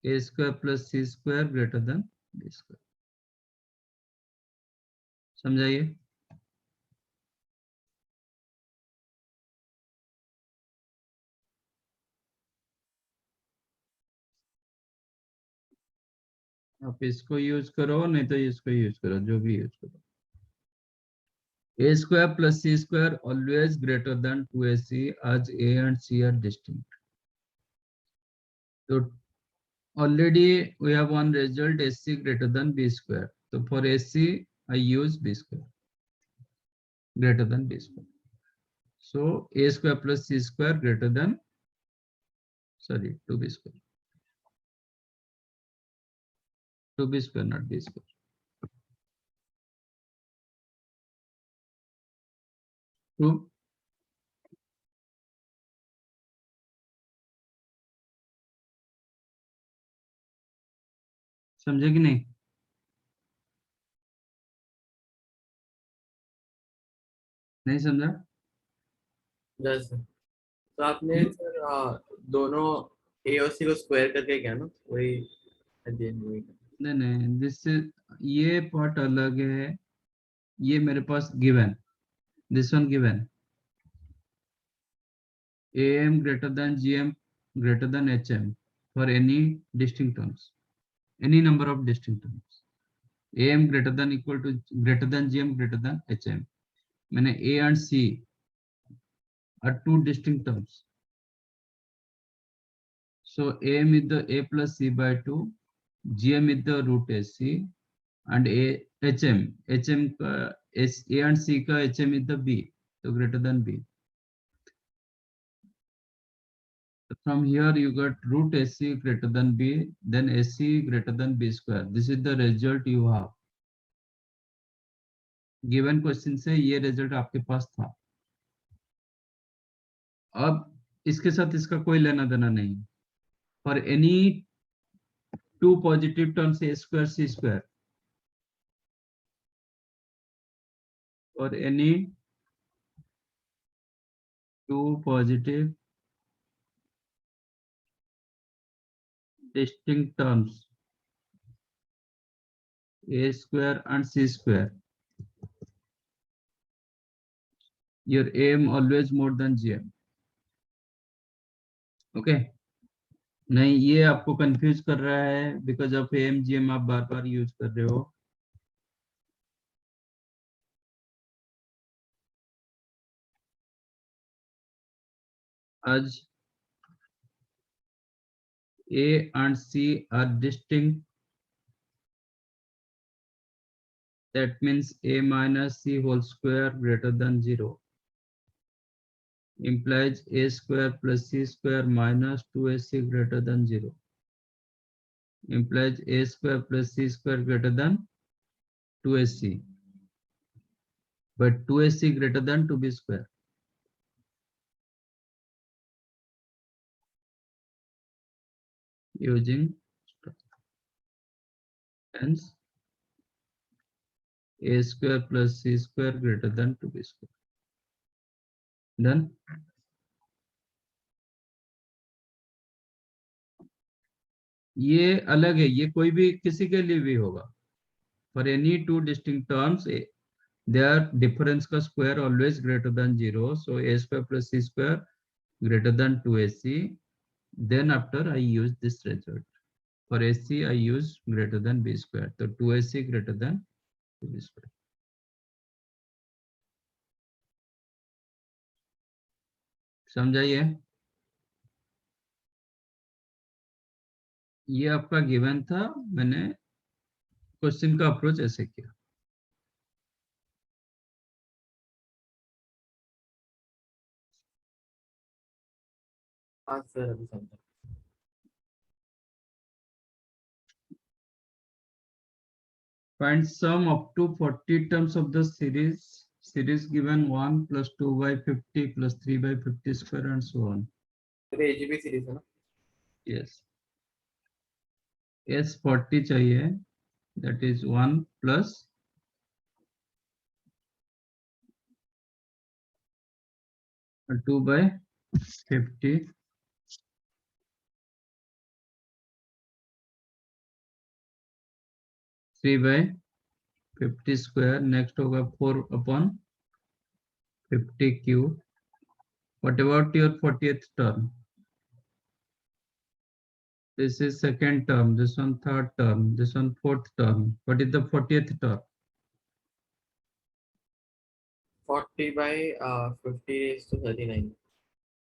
[SPEAKER 1] a square plus c square greater than b square. समझाइए. आप इसको use करो, नहीं तो इसको use करो, जो भी यूज करो. a square plus c square always greater than 2ac as a and c are distinct. So already we have one result, ac greater than b square. So for ac I use b square greater than b square. So a square plus c square greater than, sorry, 2b square. 2b square, not b square. True. समझे कि नहीं? नहीं समझा?
[SPEAKER 3] Yes sir. तो आपने sir दोनों ए और सी को स्क्वायर करके क्या ना वही at the end वही.
[SPEAKER 1] नहीं नहीं, दिस ये पार्ट अलग है. ये मेरे पास given, this one given am greater than gm greater than hm for any distinct terms, any number of distinct terms. am greater than equal to greater than gm greater than hm. मैंने a and c are two distinct terms. So am is the a plus c by 2, gm is the root ac, and hm का a and c का hm is the b, so greater than b. From here you got root ac greater than b, then ac greater than b square. This is the result you have. Given question से ये result आपके पास था. अब इसके साथ इसका कोई लेना देना नहीं. For any two positive terms a square c square, or any two positive distinct terms a square and c square, your am always more than gm. Okay. नहीं, ये आपको कंफ्यूज कर रहा है बिकॉज ऑफ am gm आप बार बार use कर रहे हो. आज a and c are distinct, that means a minus c whole square greater than 0 implies a square plus c square minus 2ac greater than 0 implies a square plus c square greater than 2ac, but 2ac greater than 2b square. using hence a square plus c square greater than 2b square. Done. ये अलग है, ये कोई भी किसी के लिए भी होगा. For any two distinct terms, their difference का square always greater than 0. So a square plus c square greater than 2ac. Then after I use this result. For ac I use greater than b square. So 2ac greater than 2b square. समझाइए. ये आपका given था, मैंने question का approach ऐसे किया.
[SPEAKER 3] हाँ sir अभी समझा.
[SPEAKER 1] Find sum up to 40 terms of the series given 1 plus 2 by 50 plus 3 by 50 square and so on.
[SPEAKER 3] Sir AGP series है ना.
[SPEAKER 1] Yes. S 40 चाहिए, that is 1 plus 2 by 50 3 by 50 square. Next होगा 4 upon 50 cube. What about your 40th term? This is second term, this one third term, this one fourth term. What is the 40th term?
[SPEAKER 3] 40 by 50 raised to 39.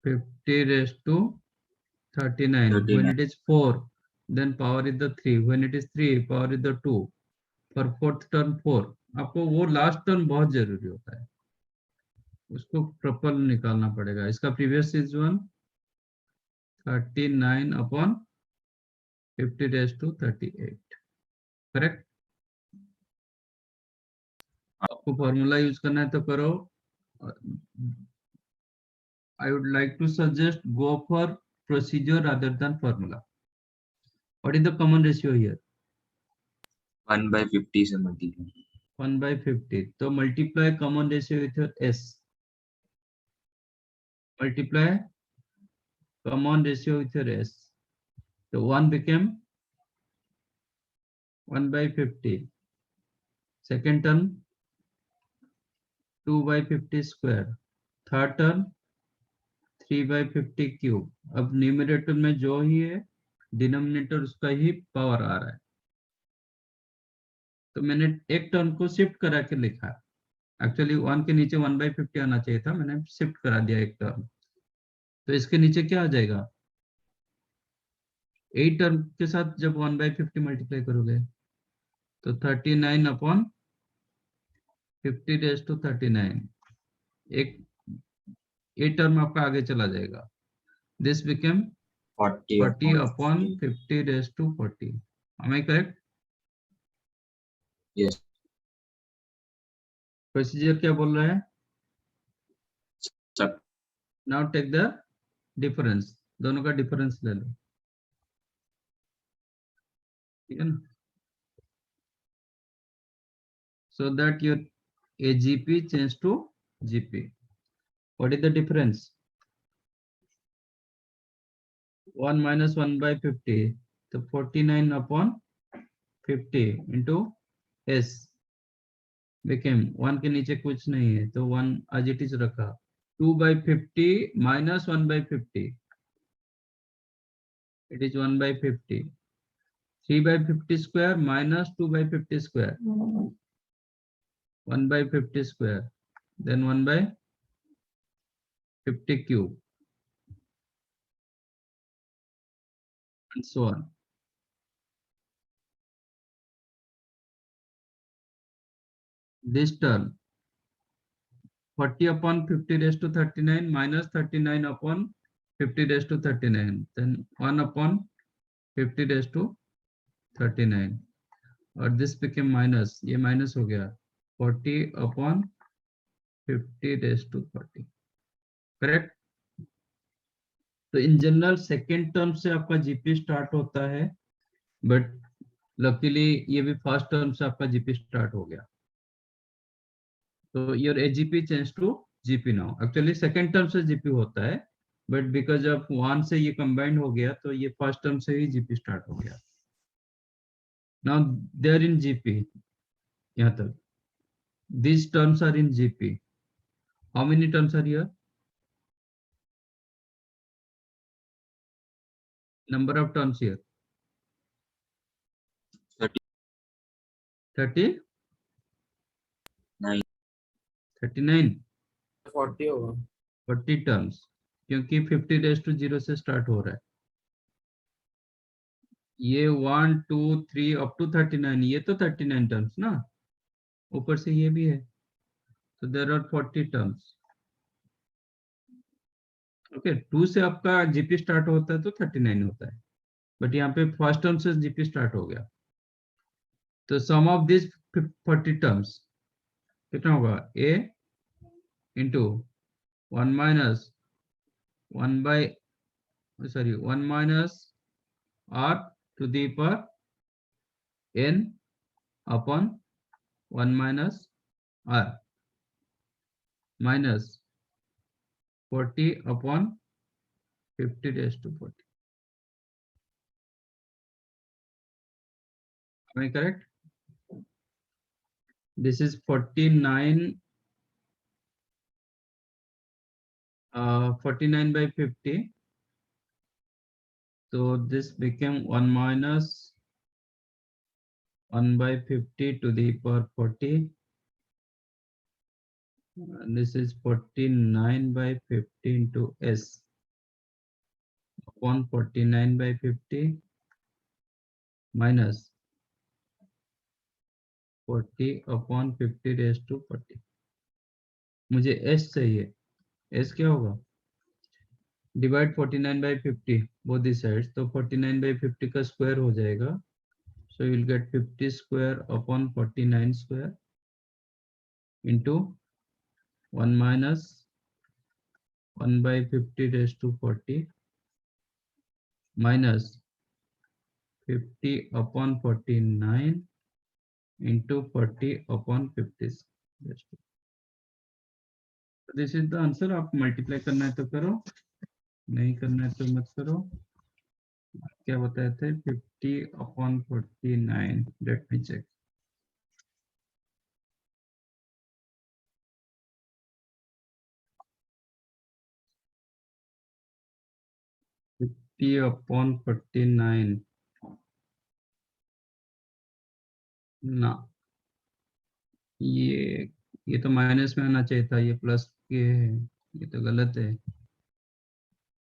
[SPEAKER 1] 50 raised to 39.
[SPEAKER 2] 39.
[SPEAKER 1] When it is 4, then power is the 3. When it is 3, power is the 2. For fourth term 4. आपको वो last term बहुत जरूरी होता है, उसको proper निकालना पड़ेगा. इसका previous is 1 39 upon 50 raised to 38. Correct. आपको फॉर्मूला यूज करना है तो करो. I would like to suggest go for procedure rather than formula. What is the common ratio here?
[SPEAKER 2] 1 by 50 से multiply.
[SPEAKER 1] 1 by 50. So multiply common ratio with your s. Multiply common ratio with your s. So 1 became 1 by 50. Second term 2 by 50 square. Third term 3 by 50 cube. अब numerator में जो ही है denominator उसका ही power आ रहा है, तो मैंने एक टर्म को शिफ्ट करा के लिखा. एक्चुअली 1 के नीचे 1 by 50 आना चाहिए था, मैंने शिफ्ट करा दिया एक टर्म. तो इसके नीचे क्या आ जाएगा? 8 टर्म के साथ जब 1 by 50 मल्टीप्लाई करोगे तो 39 अपॉन 50 रेज टू 39. एक 8 टर्म आपका आगे चला जाएगा. This become 40 upon 50 raise to 40. Am I correct?
[SPEAKER 2] Yes.
[SPEAKER 1] Procedure क्या बोल रहा है?
[SPEAKER 2] Sub.
[SPEAKER 1] Now take the difference. दोनों का डिफरेंस ले लो, ठीक है ना? So that your AGP change to GP. What is the difference? 1 minus 1 by 50. So 49 upon 50 into S became 1 के नीचे कुछ नहीं है तो 1 as it is रखा. 2 by 50 minus 1 by 50. It is 1 by 50. 3 by 50 square minus 2 by 50 square. 1 by 50 square. Then 1 by 50 cube. And so on. This term 40 upon 50 raised to 39 minus 39 upon 50 raised to 39. Then 1 upon 50 raised to 39. और this became minus. ये minus हो गया. 40 upon 50 raised to 40. Correct? तो in general second term से आपका GP start होता है, but luckily ये भी फर्स्ट टर्म से आपका जीपी स्टार्ट हो गया। तो your AGP change to GP now. Actually second term से जीपी होता है, बट बिकॉज ऑफ वन से ये कंबाइंड हो गया तो ये फर्स्ट टर्म से ही जीपी स्टार्ट हो गया। Now they are in GP, यहाँ तक these terms are in GP. How many terms are here? Number of terms here.
[SPEAKER 2] 30,
[SPEAKER 1] 30?
[SPEAKER 2] 9,
[SPEAKER 1] 39?
[SPEAKER 3] 40 होगा।
[SPEAKER 1] 40 terms, क्योंकि 50 रेज टू 0 से स्टार्ट हो रहा है। ये 1 2 3 अप टू 39, ये तो 39 टर्म्स ना, ऊपर से ये भी है, तो देर आर 40 टर्म्स। ओके, 2 से आपका जीपी स्टार्ट होता है तो 39 होता है, बट यहाँ पे फर्स्ट टर्म से जीपी स्टार्ट हो गया। तो सम ऑफ दिस 40 टर्म्स कितना होगा? A into 1 minus 1 by, sorry, 1 minus r to the power n upon 1 minus r minus 40 upon 50 raised to 40. Am I correct? This is 49, 49 by 50. So this became 1 minus 1 by 50 to the power 40. And this is 49 by 50 into s upon 49 by 50 minus 40 upon 50 raised to 40. मुझे s चाहिए, s क्या होगा? Divide 49 by 50 both the sides, तो 49 by 50 का square हो जाएगा, so you will get 50 square upon 49 square into 1 minus 1 by 50 raised to 40 minus 50 upon 49 into 40 upon 50 raised to. This is the answer. आप multiply करना है तो करो, नहीं करना है तो मत करो। क्या बताए थे? 50 upon 49, let me check. 50 upon 49 ना, ये तो माइनस में आना चाहिए था, ये प्लस के है, ये तो गलत है।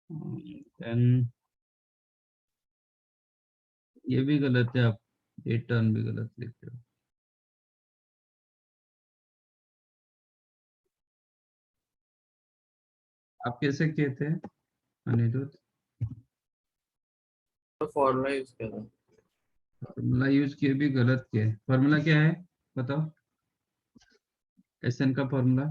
[SPEAKER 1] देन ये भी गलत है, आप ये टर्म भी गलत लिखते हो। आप कैसे किए थे अनिरुद्ध?
[SPEAKER 3] तो फॉर्मूला यूज किया था।
[SPEAKER 1] फॉर्मूला यूज किए भी गलत किए। फॉर्मूला क्या है बताओ? एसएन का फॉर्मूला?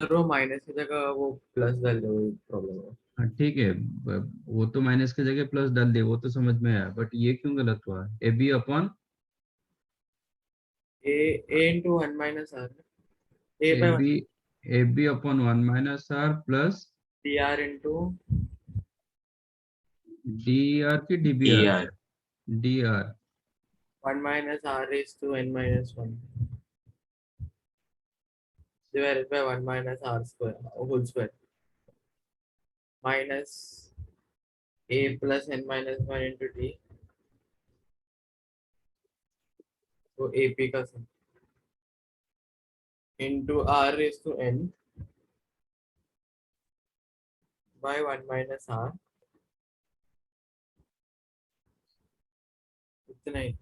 [SPEAKER 3] सर वो माइनस की जगह वो प्लस डाल दो, वही प्रॉब्लम है।
[SPEAKER 1] हाँ ठीक है, वो तो माइनस की जगह प्लस डाल दे, वो तो समझ में आया, बट ये क्यों गलत हुआ? A B upon
[SPEAKER 3] A into 1 minus R, A
[SPEAKER 1] A
[SPEAKER 3] by 1
[SPEAKER 1] B, A B upon 1 minus are plus
[SPEAKER 3] D R into
[SPEAKER 1] D R की D B R?
[SPEAKER 2] DR,
[SPEAKER 1] D R
[SPEAKER 3] 1 minus R raise to n minus 1 divided by 1 minus r square whole square minus a plus n minus 1 into d, तो ap का सम into r raised to n by 1 minus r, इतना ही।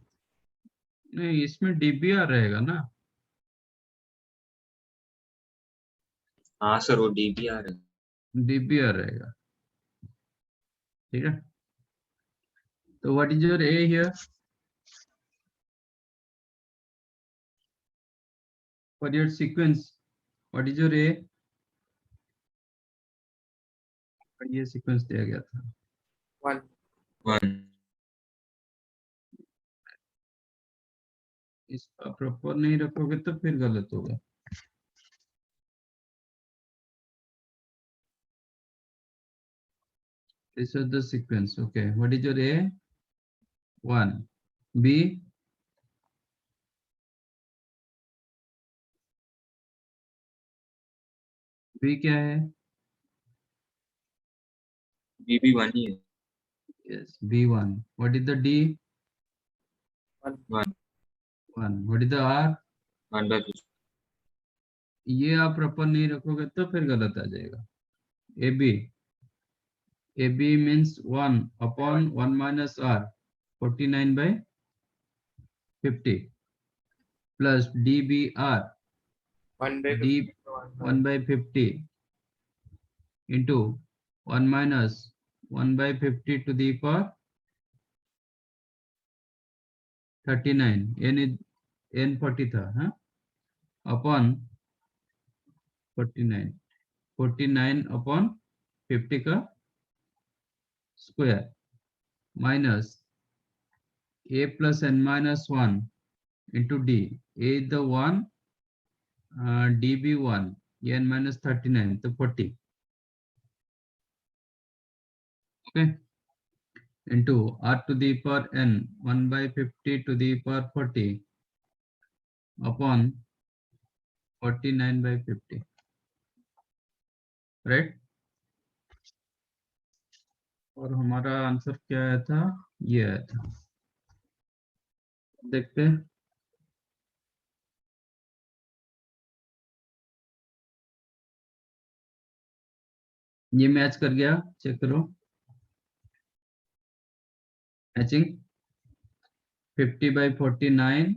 [SPEAKER 1] नहीं, इसमें D B are रहेगा ना?
[SPEAKER 2] हाँ sir वो DBR है।
[SPEAKER 1] डी बी आर रहेगा, ठीक है। तो what is your A here? For your sequence, what is your A? ये सीक्वेंस दिया गया था।
[SPEAKER 3] 1
[SPEAKER 2] 1
[SPEAKER 1] इसका प्रॉपर नहीं रखोगे तो फिर गलत होगा। This is the sequence. Okay, what is your A? 1. B? B क्या है?
[SPEAKER 2] B भी 1 ही है।
[SPEAKER 1] Yes, B1. What is the D?
[SPEAKER 3] 1
[SPEAKER 2] 1
[SPEAKER 1] 1. What is the R?
[SPEAKER 2] 1/50।
[SPEAKER 1] ये आप प्रॉपर नहीं रखोगे तो फिर गलत आ जाएगा। AB. AB means 1 upon 1 minus R. 49/50 plus DBR.
[SPEAKER 3] 1/50
[SPEAKER 1] D
[SPEAKER 3] तो
[SPEAKER 1] 1/50 into 1 minus 1/50 to the power 39, n 40 था, हाँ, upon 49 upon 50 का square minus a plus n minus 1 into d. A is the 1, d be 1, n minus 39, तो 40, okay, into r to the power n 1/50 to the power 40 upon 49/50, right. और हमारा answer क्या आया था? ये आया था, देखते हैं। ये मैच कर गया, चेक करो। मैचिंग 50/49,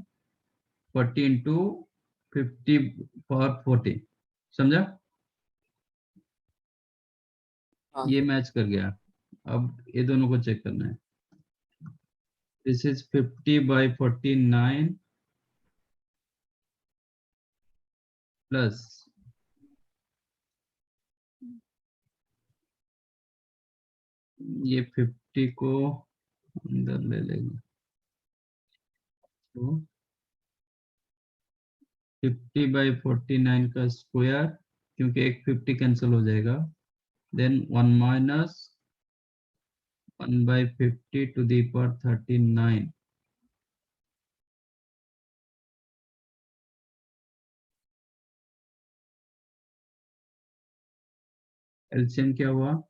[SPEAKER 1] 40 इंटू 50 पावर 40, समझा?
[SPEAKER 3] हाँ।
[SPEAKER 1] ये मैच कर गया। अब ये दोनों को चेक करना है। दिस इज 50/49 प्लस ये 50 को अंदर ले लेंगे, तो 50/49 का स्क्वायर, क्योंकि एक 50 कैंसिल हो जाएगा, then 1 minus 1/50 to the power 39, LCM क्या हुआ?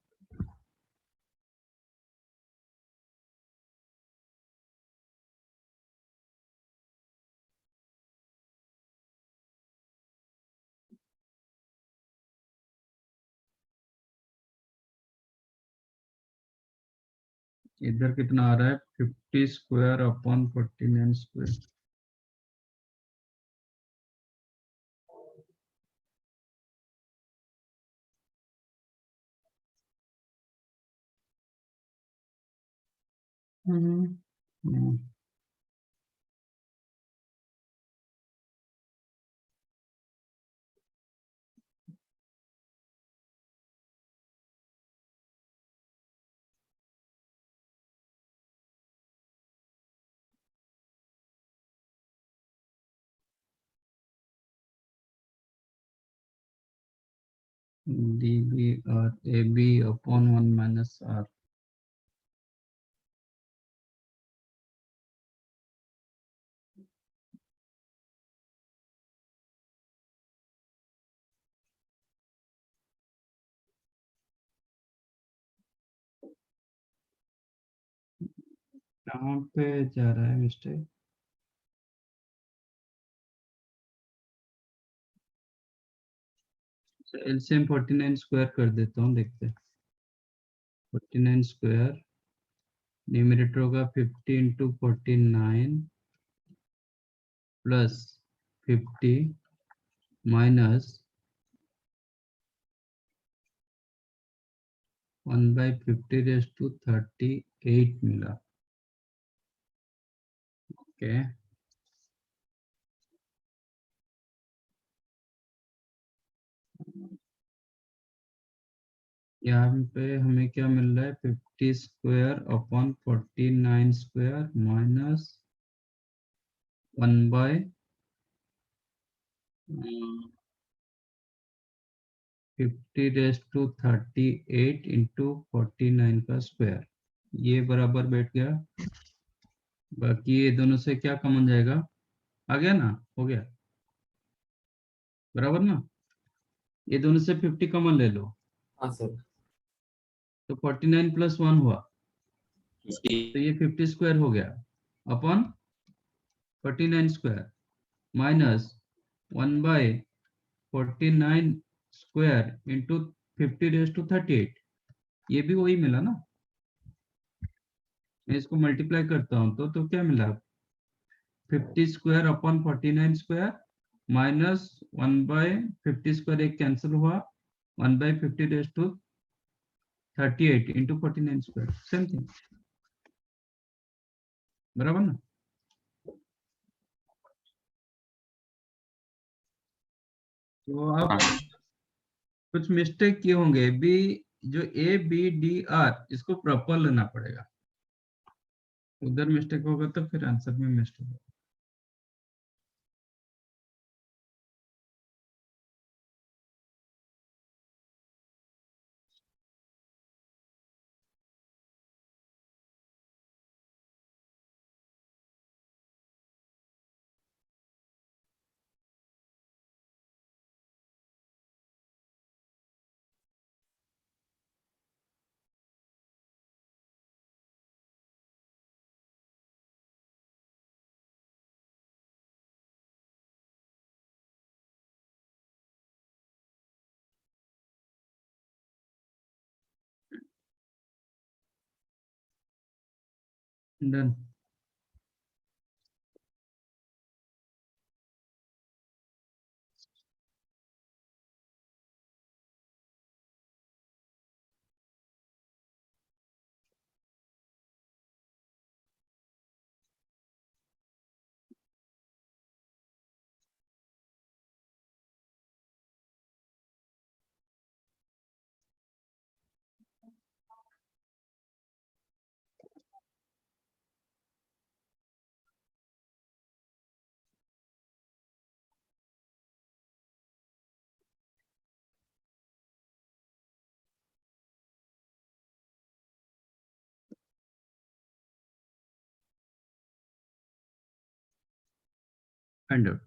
[SPEAKER 1] इधर कितना आ रहा है? 50 square upon 49 square. Hmm, db और ab अपॉन 1 माइनस r। कहाँ पे जा रहा है मिस्टेक? एलसीएम 49 स्क्वायर कर देता हूँ, देखते हैं। 49 स्क्वायर न्यूमरेटर होगा 50 into 49 plus 50 minus 1/50 raise to 38 मिला, ओके। यहाँ पे हमें क्या मिल रहा है 50 square upon 49 square minus 1 by 50⁻38 into 49 का स्क्वायर, ये बराबर बैठ गया। बाकी ये दोनों से क्या कॉमन जाएगा, आ गया ना, हो गया बराबर ना। ये दोनों से 50 कॉमन ले लो
[SPEAKER 3] हाँ सर।
[SPEAKER 1] तो 49 प्लस 1 हुआ,
[SPEAKER 2] 50
[SPEAKER 1] तो ये 50 स्क्वायर हो गया upon 49 square minus 1 by 49 square into 50⁻38, ये भी वही मिला ना। मैं इसको मल्टीप्लाई करता हूँ तो क्या मिला 50 square upon 49 square minus 1 by 50 square, एक कैंसिल हुआ, 1 by 50⁻38 into 49 square, same thing बराबर ना। तो आप
[SPEAKER 2] हाँ
[SPEAKER 1] कुछ मिस्टेक किए होंगे बी, जो ए बी डी आर इसको प्रॉपर लेना पड़ेगा, उधर मिस्टेक होगा तो फिर आंसर में मिस्टेक होगा। Done. Find out.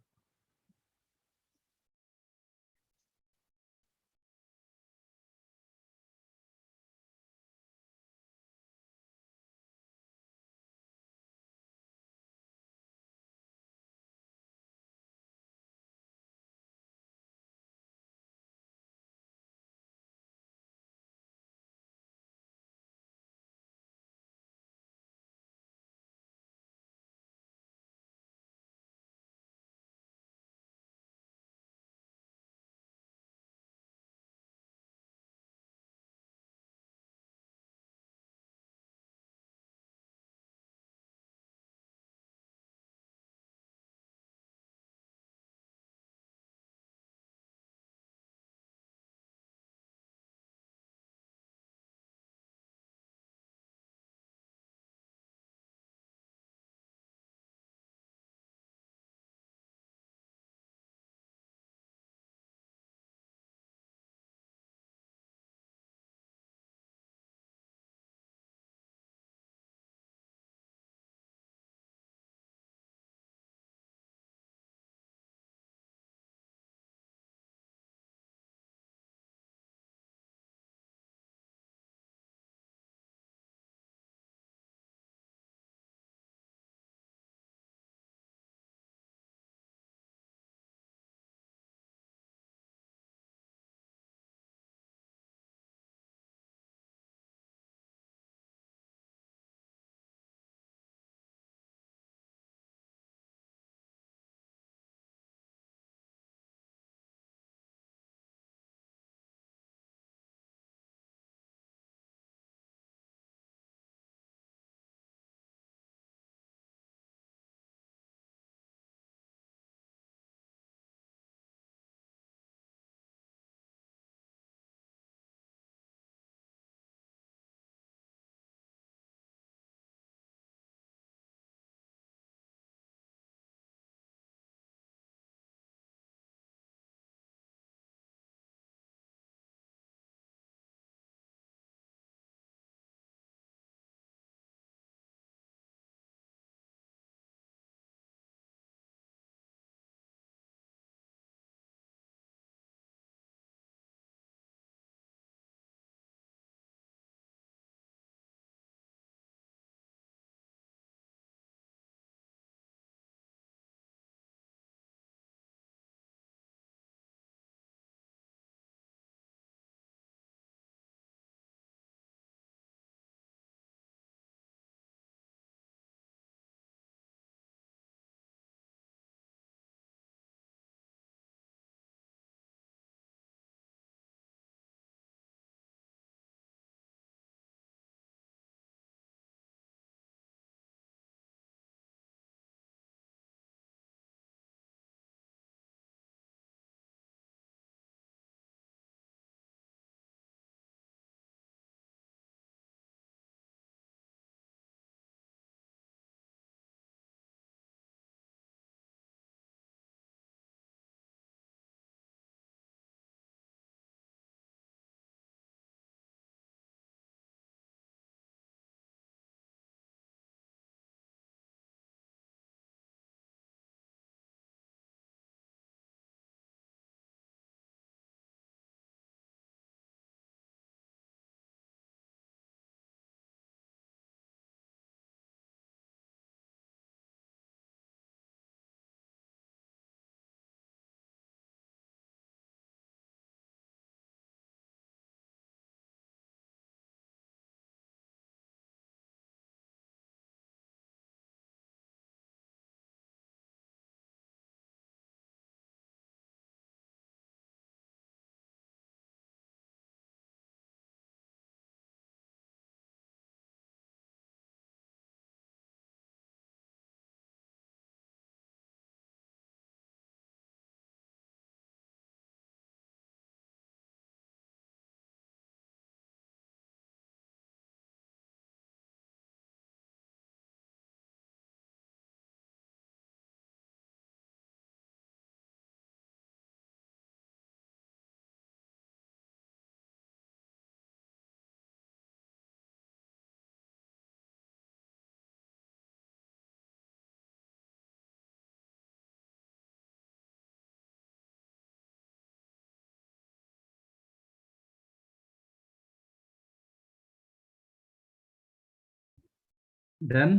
[SPEAKER 1] Done.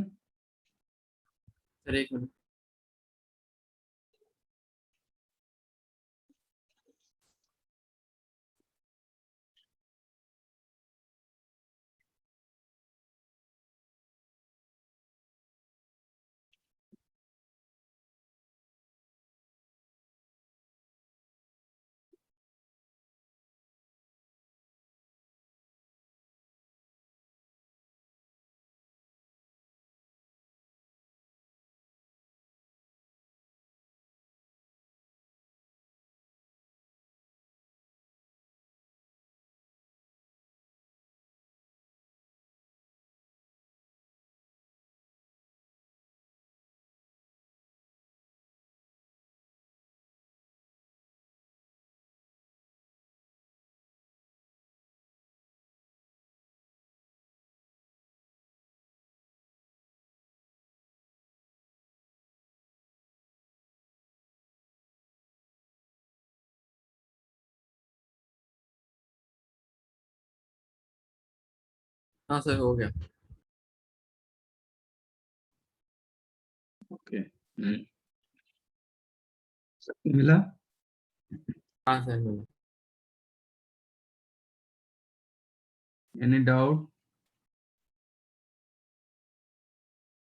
[SPEAKER 3] Sir एक मिनट। हाँ सर हो गया।
[SPEAKER 1] ओके, मिला।
[SPEAKER 3] हाँ सर मिला।
[SPEAKER 1] Any doubt?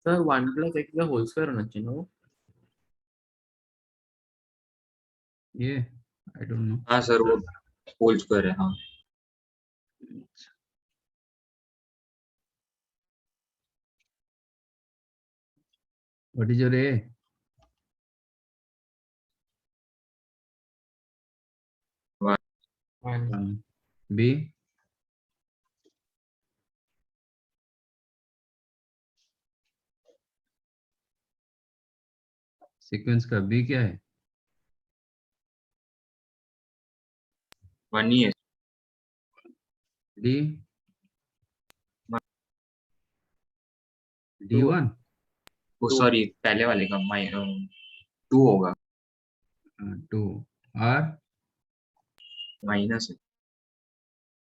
[SPEAKER 3] सर 1 + x का होल स्क्वायर होना चाहिए ना वो।
[SPEAKER 1] ये आई डोंट नो।
[SPEAKER 2] हाँ सर, वो होल स्क्वायर है। हाँ
[SPEAKER 1] what is your a?
[SPEAKER 3] 1
[SPEAKER 1] b? Sequence का बी क्या है?
[SPEAKER 2] 1 ही है।
[SPEAKER 1] डी? D
[SPEAKER 3] 2
[SPEAKER 1] one?
[SPEAKER 2] वो
[SPEAKER 3] 2
[SPEAKER 2] सॉरी, पहले वाले का 2 होगा।
[SPEAKER 1] टू। आर?
[SPEAKER 2] माइनस है।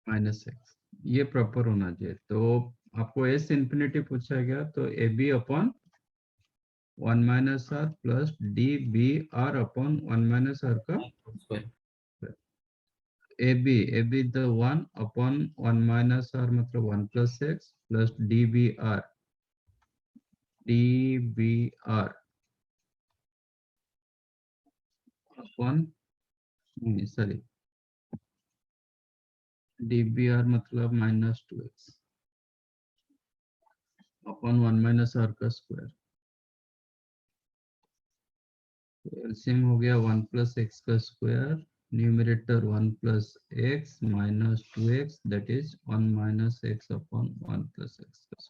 [SPEAKER 1] -x। ये प्रॉपर होना चाहिए। तो आपको एस इंफिनिटी पूछा गया तो a B upon 1 - r plus d B r upon 1 - r का
[SPEAKER 3] square.
[SPEAKER 1] A b the 1 upon 1 - r मतलब 1 + x plus d B r upon, sorry, d B r मतलब -2x अपॉन 1 - r का square. LCM हो गया 1 + x का स्क्वायर, numerator 1 + x -2x that is 1 - x upon 1 + x का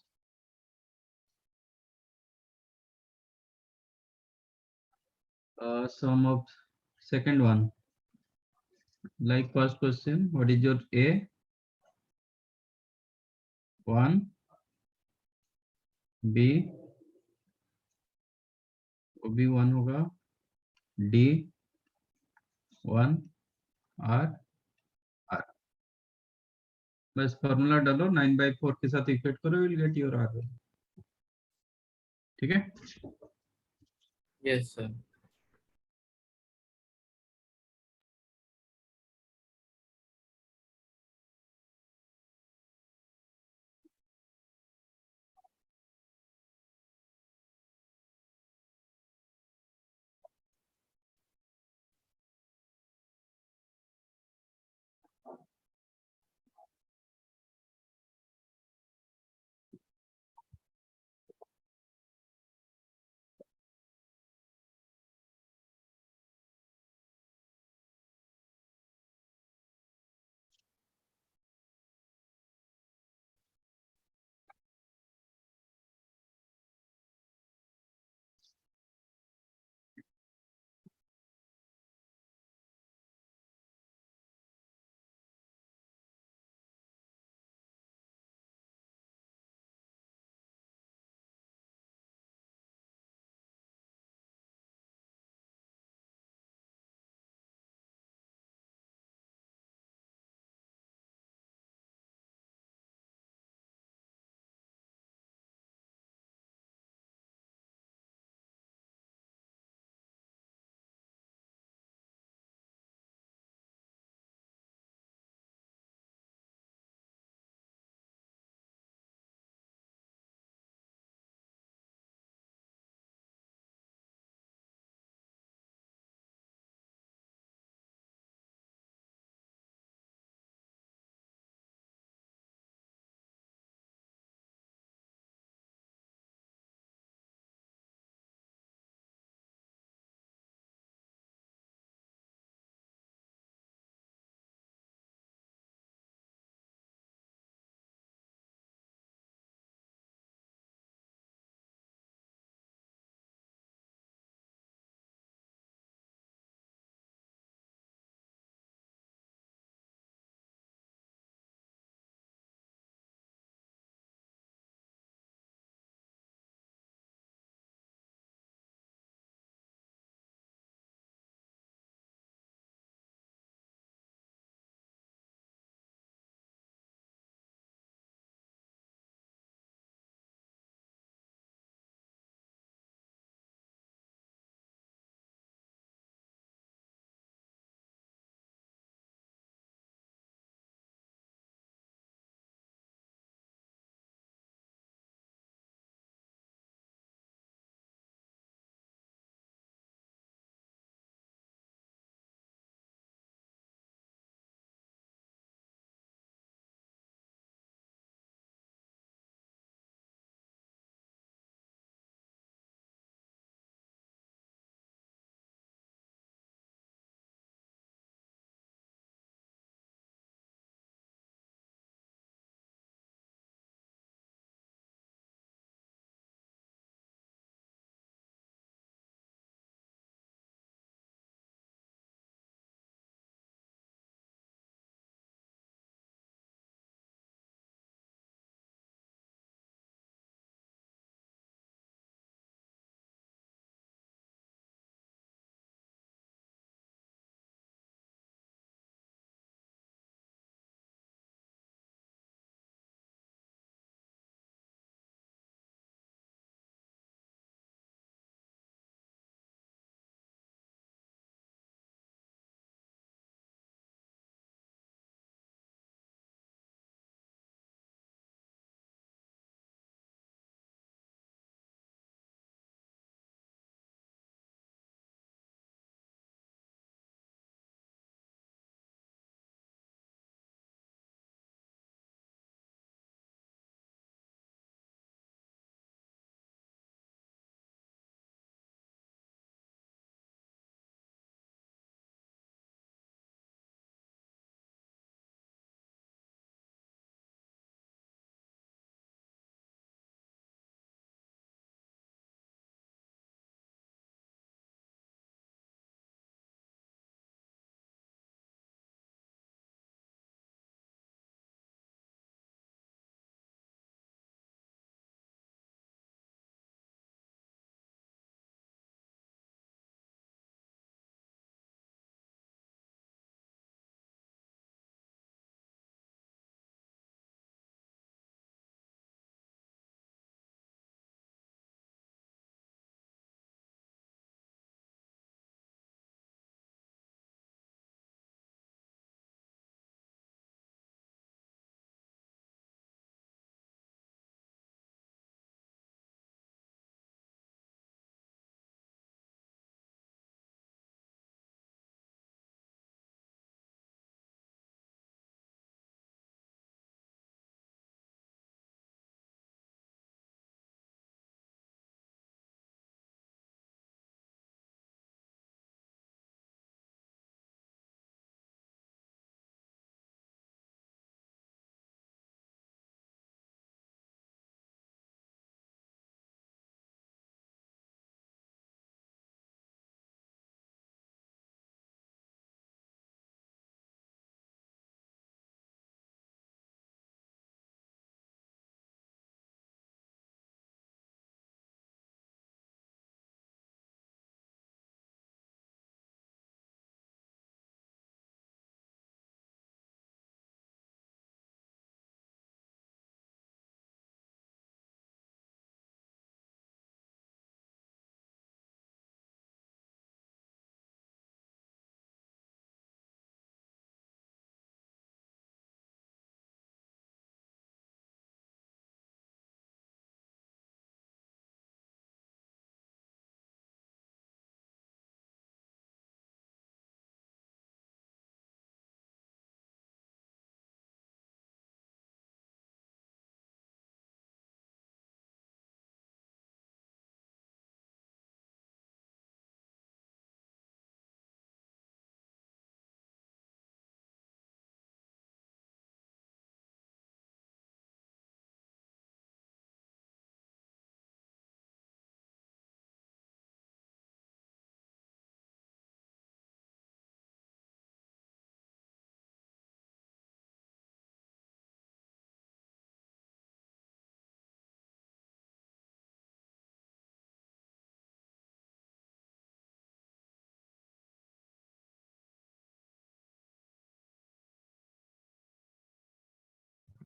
[SPEAKER 1] sum of second one, like first question, what is your a? 1, b, वो भी 1 होगा, d 1, r r। बस फॉर्मूला डालो, 9/4 के साथ इक्वेट करो, विल गेट योर r। ठीक है।
[SPEAKER 3] Yes sir.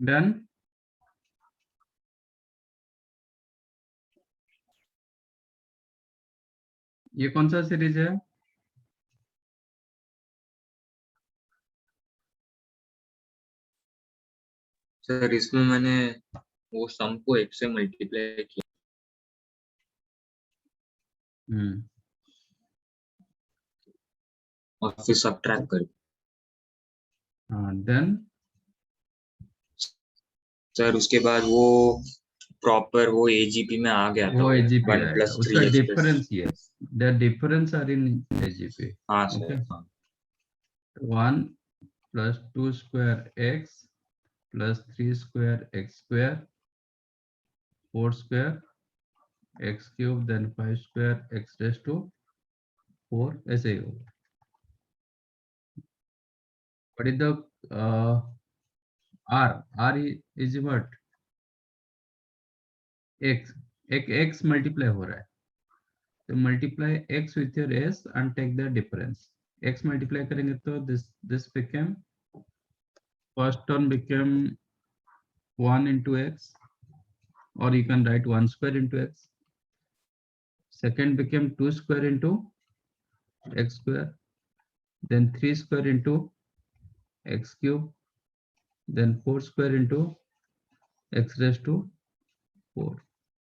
[SPEAKER 1] डन। ये कौन सा सीरीज है?
[SPEAKER 2] सर इसमें मैंने वो सम को एक से मल्टीप्लाई किया और फिर सब्ट्रैक्ट कर दिया।
[SPEAKER 1] हाँ, देन
[SPEAKER 2] सर उसके बाद वो प्रॉपर वो एजीपी में आ गया था
[SPEAKER 1] वो एजीपी
[SPEAKER 2] वन
[SPEAKER 1] आएगा,
[SPEAKER 2] प्लस
[SPEAKER 1] उसका
[SPEAKER 2] three x plus.
[SPEAKER 1] Difference, yes, the difference are in AGP.
[SPEAKER 2] हाँ
[SPEAKER 1] ओके,
[SPEAKER 2] सर हाँ
[SPEAKER 1] 1 plus 2 square x plus 3 square x square 4 square x cube then 5 square x raised to 4, ऐसे ही होगा। What is the r is what? x, एक x multiply हो रहा है, तो multiply x with your s and take the difference। x multiply करेंगे तो this became, first term became 1 into x, or you can write 1 square into x. Second became 2 square into x square, then 3 square into x cube, then 4 square into x raised to 4.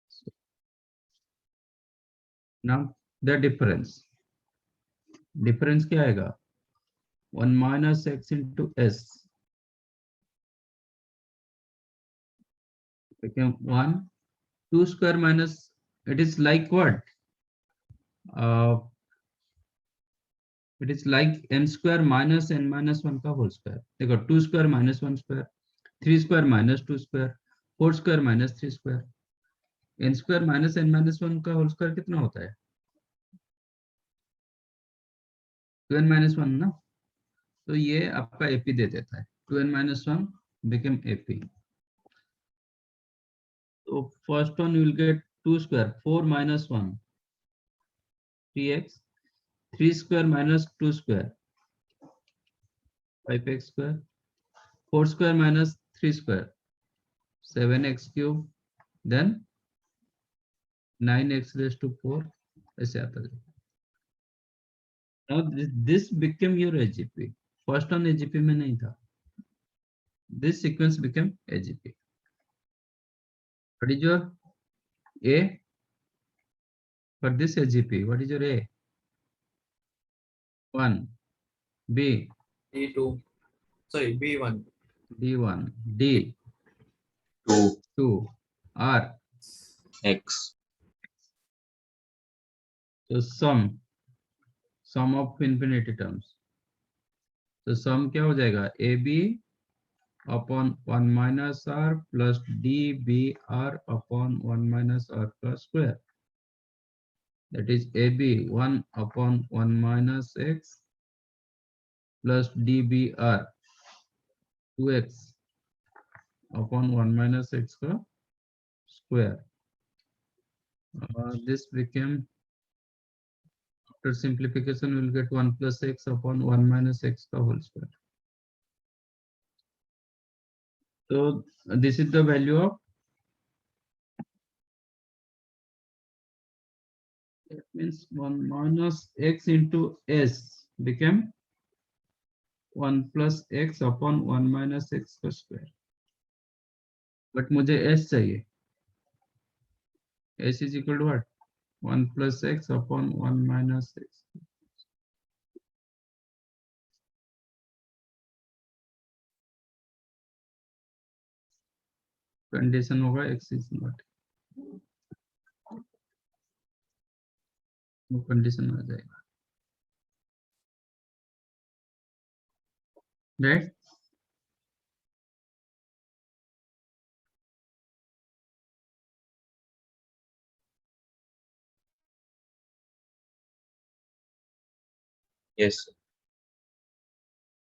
[SPEAKER 1] So now the difference क्या आएगा? 1 minus x into s became 1, 2 square minus, it is like what? It is like n square minus n minus 1 का whole square। देखो 2 square minus 1 square, 3 square minus 2 square, 4 square minus 3 square, n square minus n minus 1 का whole square कितना होता है? 2n minus 1 ना, तो ये आपका एपी दे देता है। 2n minus 1 became AP। तो first one you will get 2 square 4 minus 1 3x, 3 square minus 2 square 5x square, 4 square minus 3 square 7x cube, then 9x raised to 4, ऐसे आता है। Now this became your AGP। First one AGP में नहीं था, this sequence became AGP। What is your A for this AGP? What is your A? 1, B,
[SPEAKER 3] B2, sorry, B1,
[SPEAKER 1] D1, D,
[SPEAKER 2] 2
[SPEAKER 1] 2, R,
[SPEAKER 2] x
[SPEAKER 1] so sum of infinity terms, तो sum क्या हो जाएगा? AB upon 1 minus R plus DBR upon 1 minus R plus square, that is AB 1 upon 1 minus x plus DBR 2x upon 1 minus x का square। This became, after simplification we will get 1 plus x upon 1 minus x का whole square। So this is the value of, that means 1 minus x into s became 1 plus x upon 1 minus x का square। But मुझे s चाहिए, s is equal to what? 1 plus x upon 1 minus x। Condition होगा x is not, वो condition आ जाएगा, right?
[SPEAKER 2] yes sir.